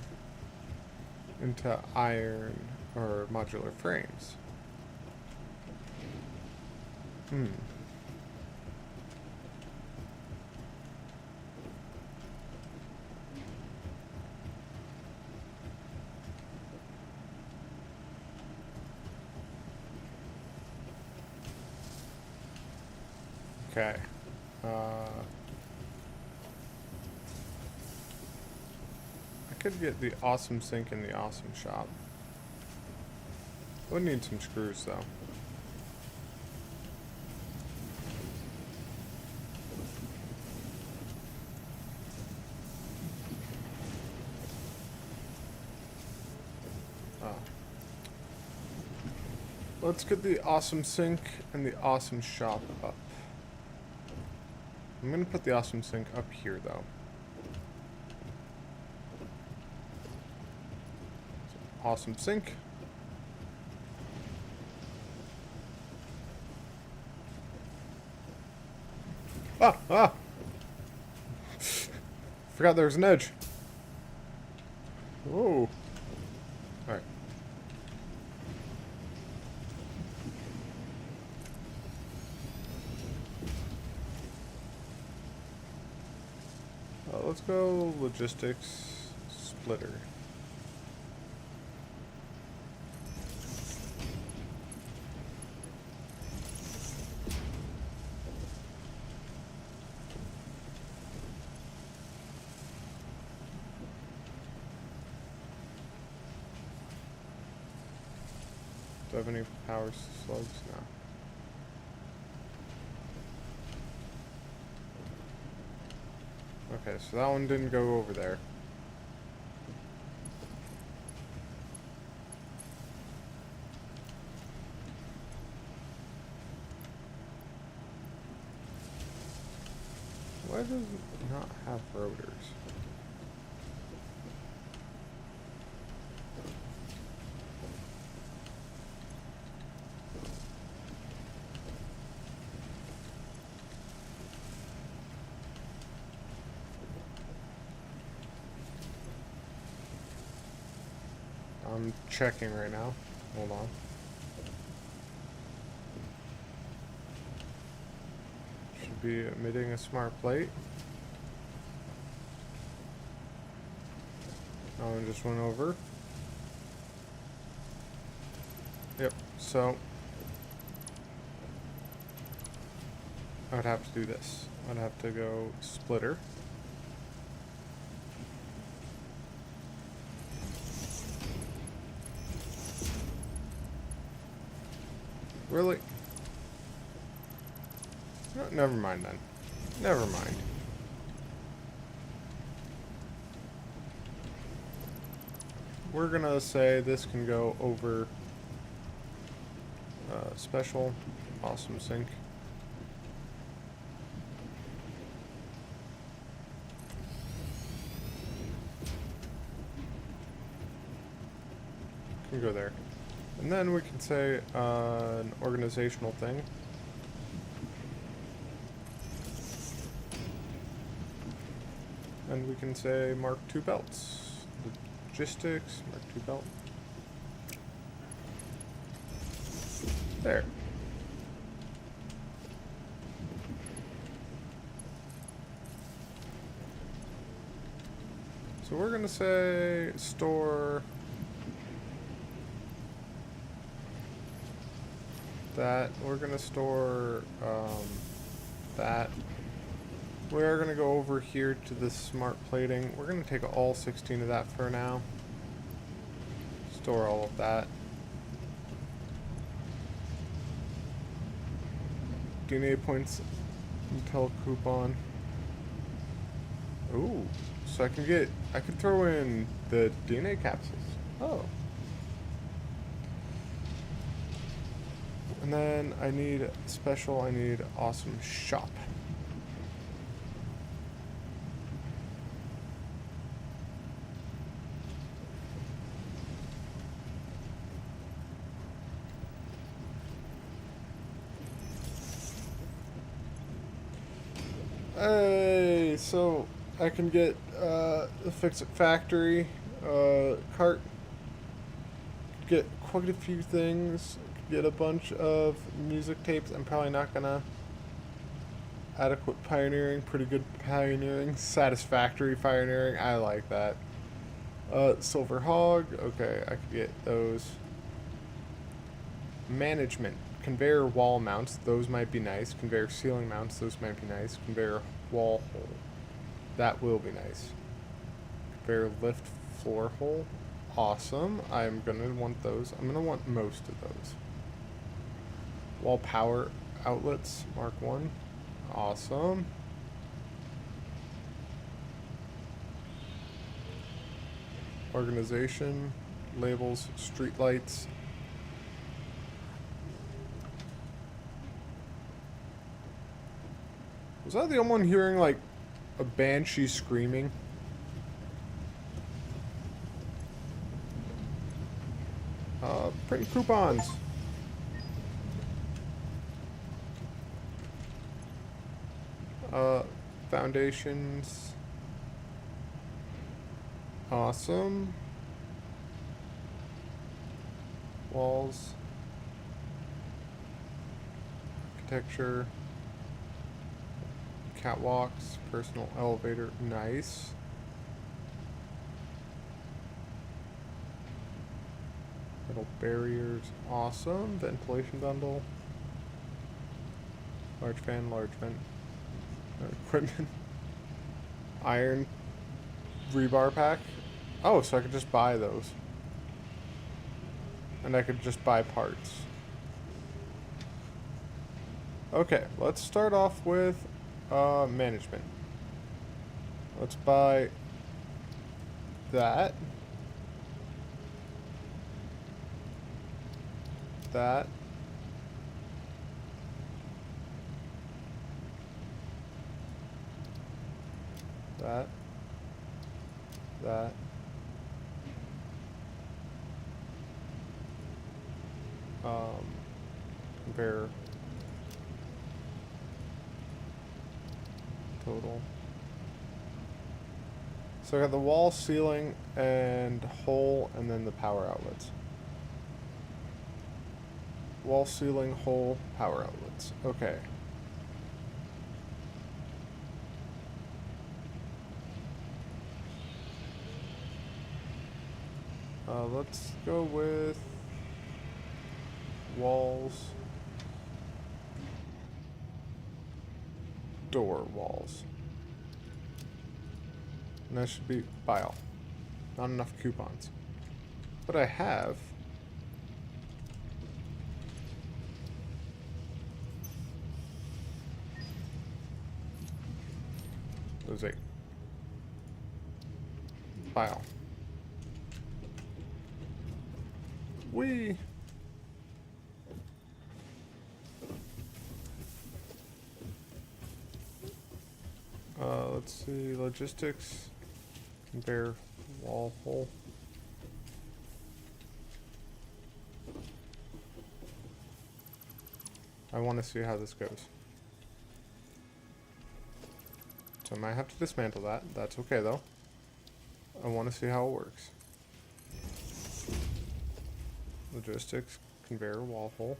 Into iron or modular frames. Okay. I could get the awesome sink in the awesome shop. Would need some screws though. Let's get the awesome sink and the awesome shop up. I'm gonna put the awesome sink up here though. So, awesome sink. Ah! Forgot there was an edge. Whoa. Alright. Let's go logistics splitter. Do I have any power slugs? No. Okay, so that one didn't go over there. Why does it not have rotors? I'm checking right now. Hold on. Should be emitting a smart plate. That one just went over. Yep, so I would have to do this. I'd have to go splitter. Really? No, never mind then. Never mind. We're gonna say this can go over special, awesome sync. Can go there. And then we can say an organizational thing. And we can say Mark II belts. Logistics, Mark II belt. There. So we're gonna say store that. We're gonna store that. We are gonna go over here to the smart plating. We're gonna take all 16 of that for now. Store all of that. DNA points until coupon. Ooh, so I can throw in the DNA capsules. Oh. And then I need awesome shop. Hey, so I can get the Fix-It Factory cart. Get quite a few things. Get a bunch of music tapes. I'm probably not gonna. Adequate pioneering, pretty good pioneering. Satisfactory pioneering, I like that. Silver Hog, okay, I could get those. Management. Conveyor wall mounts, those might be nice. Conveyor ceiling mounts, those might be nice. Conveyor wall hole, that will be nice. Conveyor lift floor hole, awesome. I'm gonna want those. I'm gonna want most of those. Wall power outlets, Mark 1, awesome. Organization, labels, street lights. Was that the only one hearing, like, a banshee screaming? Print coupons. Foundations. Awesome. Walls. Architecture. Catwalks, personal elevator, nice. Metal barriers, awesome. Ventilation bundle. Large fan, large vent. Equipment. Iron rebar pack. Oh, so I could just buy those. And I could just buy parts. Okay, let's start off with management. Let's buy that. That. That. That. Compare total. So I got the wall, ceiling, and hole, and then the power outlets. Wall, ceiling, hole, power outlets. Okay. Let's go with walls, door walls. And that should be bile. Not enough coupons. But I have those 8. Bile. Whee! Let's see, logistics, conveyor, wall, hole. I want to see how this goes. So I might have to dismantle that. That's okay though. I want to see how it works. Logistics, conveyor, wall, hole.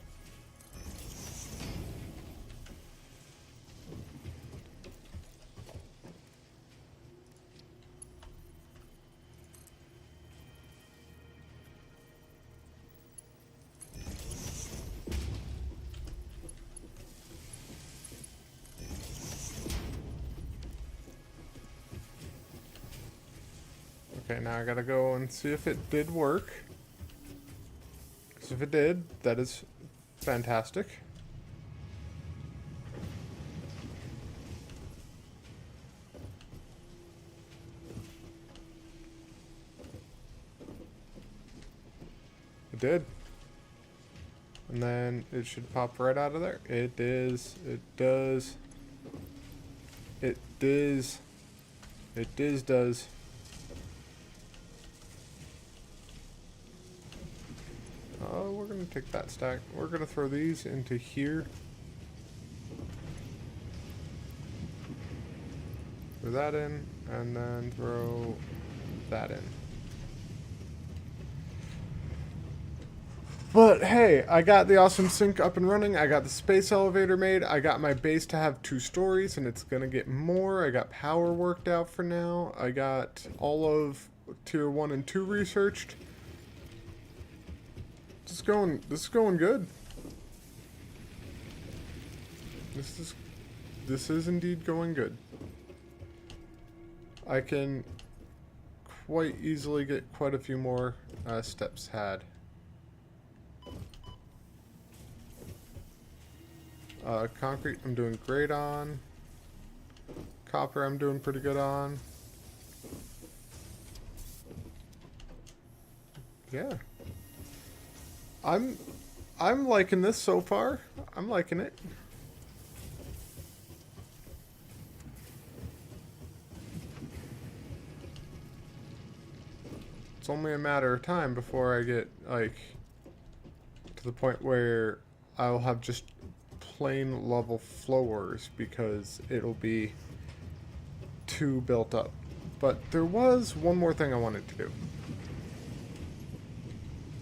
Okay, now I gotta go and see if it did work. Because if it did, that is fantastic. It did. And then it should pop right out of there. It is. It does. It does. It does. Oh, we're gonna take that stack. We're gonna throw these into here. Throw that in, and then throw that in. But hey, I got the awesome sink up and running. I got the space elevator made. I got my base to have 2 stories, and it's gonna get more. I got power worked out for now. I got all of tier 1 and 2 researched. This is going good. This is indeed going good. I can quite easily get quite a few more steps had. Concrete I'm doing great on. Copper I'm doing pretty good on. Yeah. I'm liking this so far. I'm liking it. It's only a matter of time before I get like to the point where I'll have just plain level floors because it'll be too built up. But there was one more thing I wanted to do.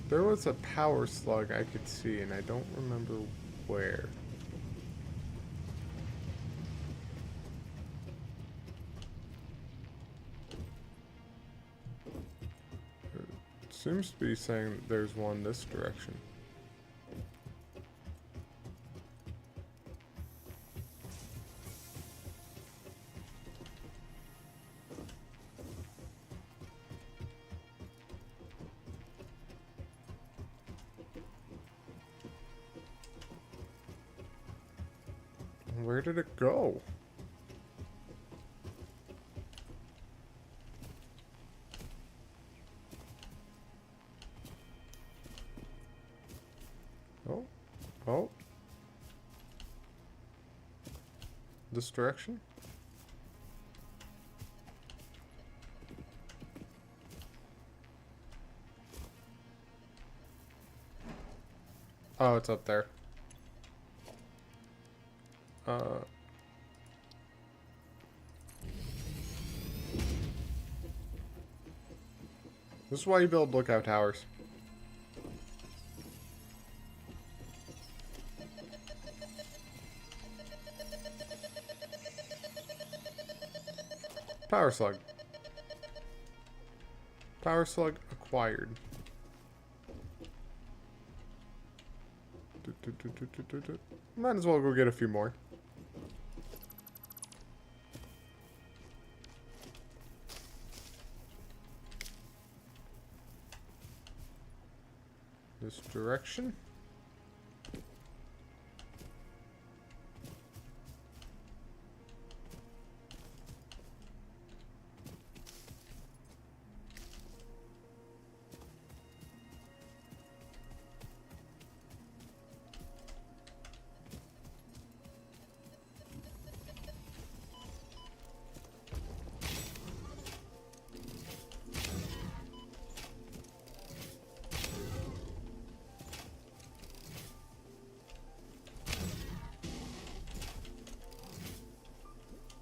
There was a power slug I could see, and I don't remember where. It seems to be saying that there's one this direction. Where did it go? Oh. Oh. This direction? Oh, it's up there. This is why you build lookout towers. Power slug. Power slug acquired. Might as well go get a few more. This direction.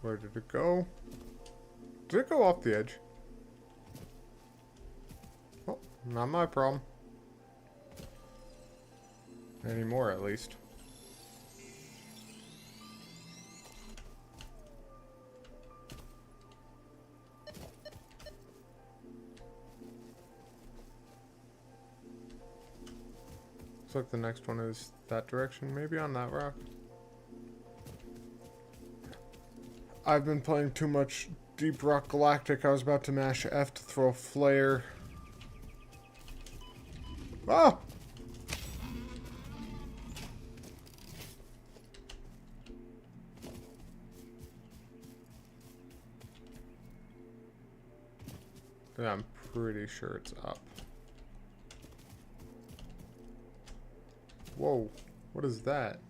Where did it go? Did it go off the edge? Oh, not my problem. Anymore, at least. Looks like the next one is that direction, maybe on that rock. I've been playing too much Deep Rock Galactic. I was about to mash F to throw a flare. Ah! Yeah, I'm pretty sure it's up. Whoa, what is that?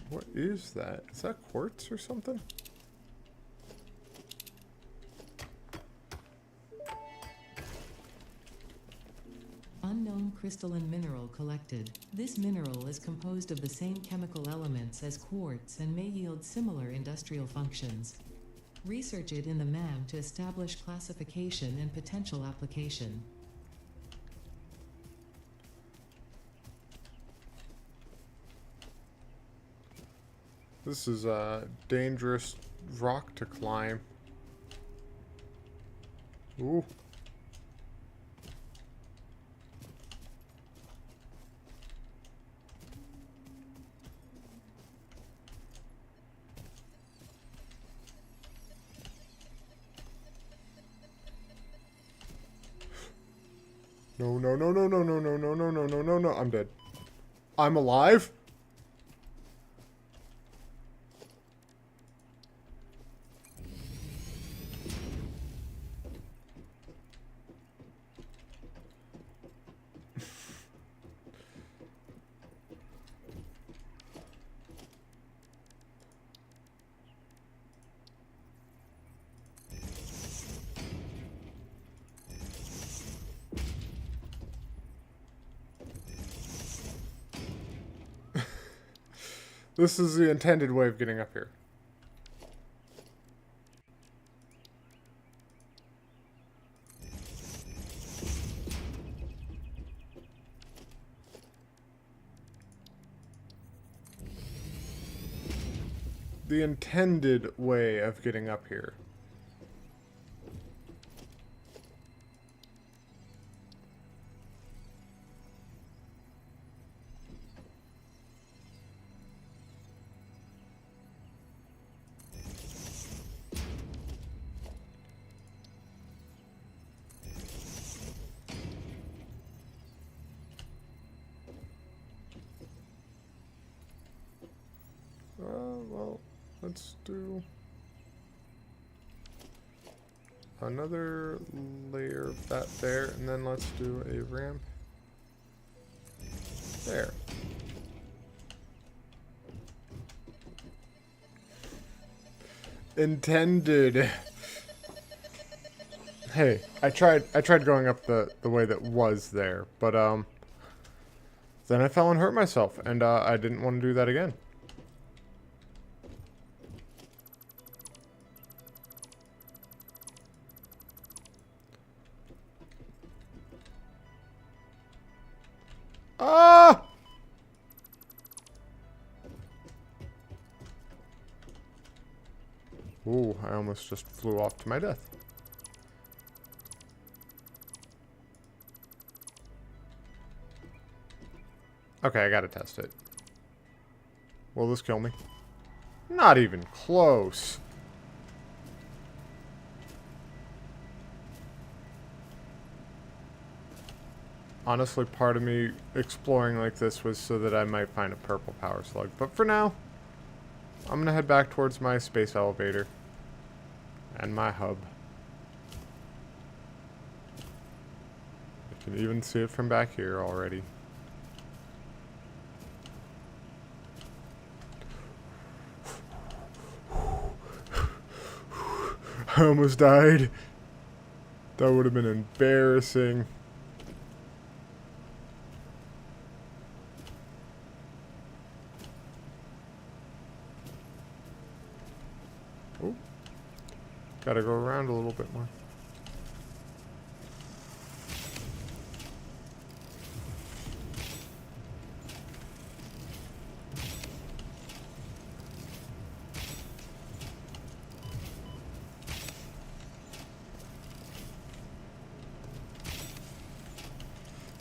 What is that? Is that quartz or something? Unknown crystalline mineral collected. This mineral is composed of the same chemical elements as quartz and may yield similar industrial functions. Research it in the MAM to establish classification and potential application. This is a dangerous rock to climb. Ooh. No, no, no, no, no, no, no, no, no, no, no, no, no. I'm dead. I'm alive? This is the intended way of getting up here. The intended way of getting up here. Well, let's do another layer of that there, and then let's do a ramp there. Intended. Hey, I tried going up the way that was there, but then I fell and hurt myself, and I didn't want to do that again. Ah! Ooh, I almost just flew off to my death. Okay, I gotta test it. Will this kill me? Not even close. Honestly, part of me exploring like this was so that I might find a purple power slug. But for now, I'm gonna head back towards my space elevator and my hub. I can even see it from back here already. I almost died. That would have been embarrassing. Oh, gotta go around a little bit more.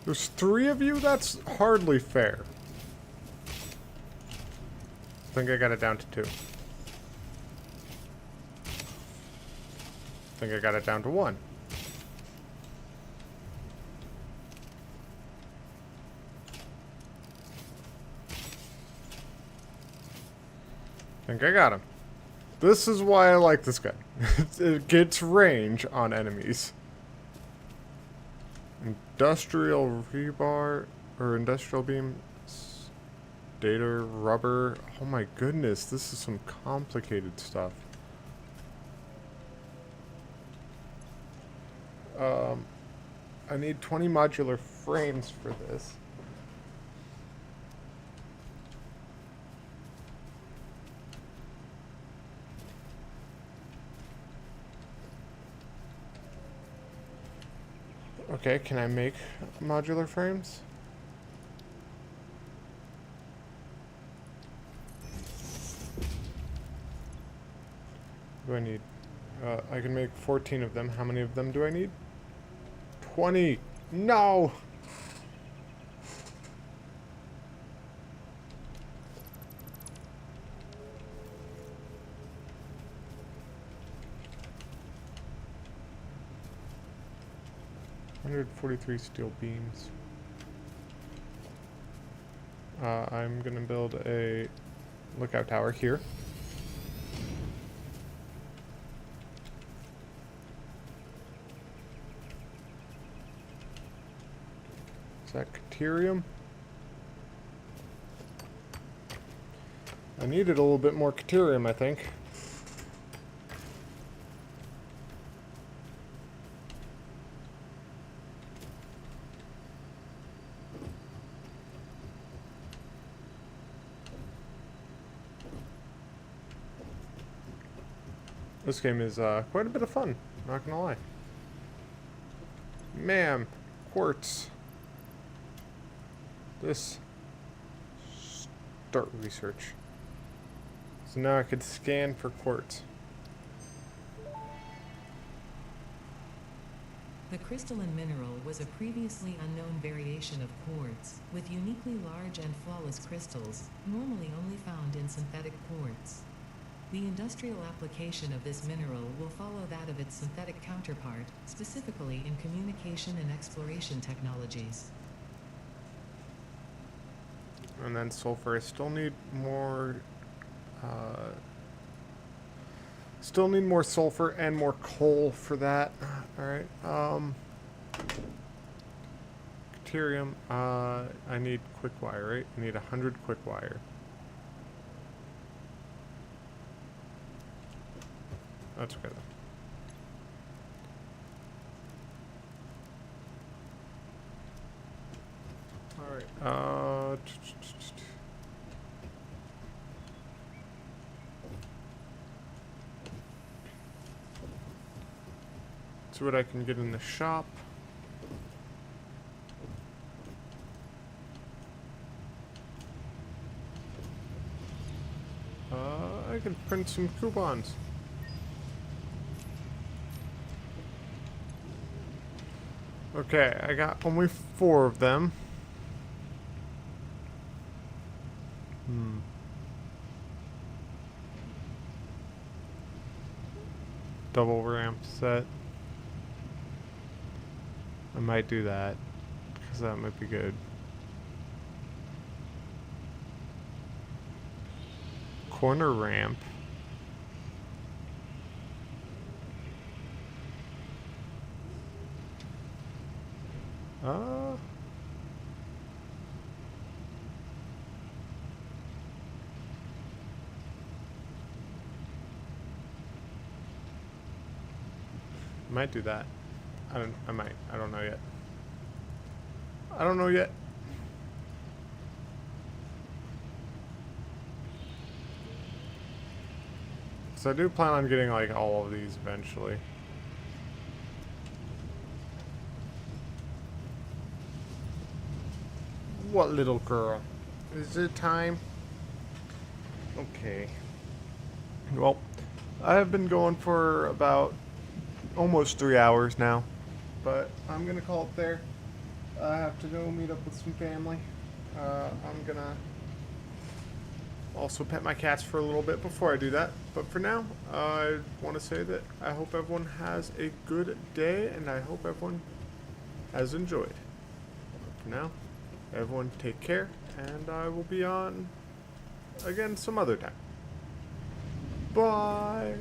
There's 3 of you? That's hardly fair. I think I got it down to 2. I think I got it down to 1. I think I got him. This is why I like this guy. It gets range on enemies. Industrial rebar, or industrial beam, data rubber. Oh my goodness, this is some complicated stuff. I need 20 modular frames for this. Okay, can I make modular frames? Do I need? I can make 14 of them. How many of them do I need? 20! No! $143 steel beams. I'm gonna build a lookout tower here. Is that Caterium? I needed a little bit more Caterium, I think. This game is quite a bit of fun, not gonna lie. Ma'am, quartz. This. Start research. So now I could scan for quartz. The crystalline mineral was a previously unknown variation of quartz, with uniquely large and flawless crystals, normally only found in synthetic quartz. The industrial application of this mineral will follow that of its synthetic counterpart, specifically in communication and exploration technologies. And then sulfur. I still need more. Still need more sulfur and more coal for that. All right. Deuterium. I need quick wire, right? I need 100 quick wire. That's okay though. Alright, see what I can get in the shop. I can print some coupons. Okay, I got only 4 of them. Double ramp set. I might do that, because that might be good. Corner ramp. Uh, might do that. I might. I don't know yet. I don't know yet. So I do plan on getting like all of these eventually. What, little girl? Is it time? Okay. Well, I have been going for about almost 3 hours now, but I'm gonna call it there. I have to go meet up with some family. I'm gonna also pet my cats for a little bit before I do that. But for now, I want to say that I hope everyone has a good day, and I hope everyone has enjoyed. But for now, everyone take care, and I will be on again some other time. Bye!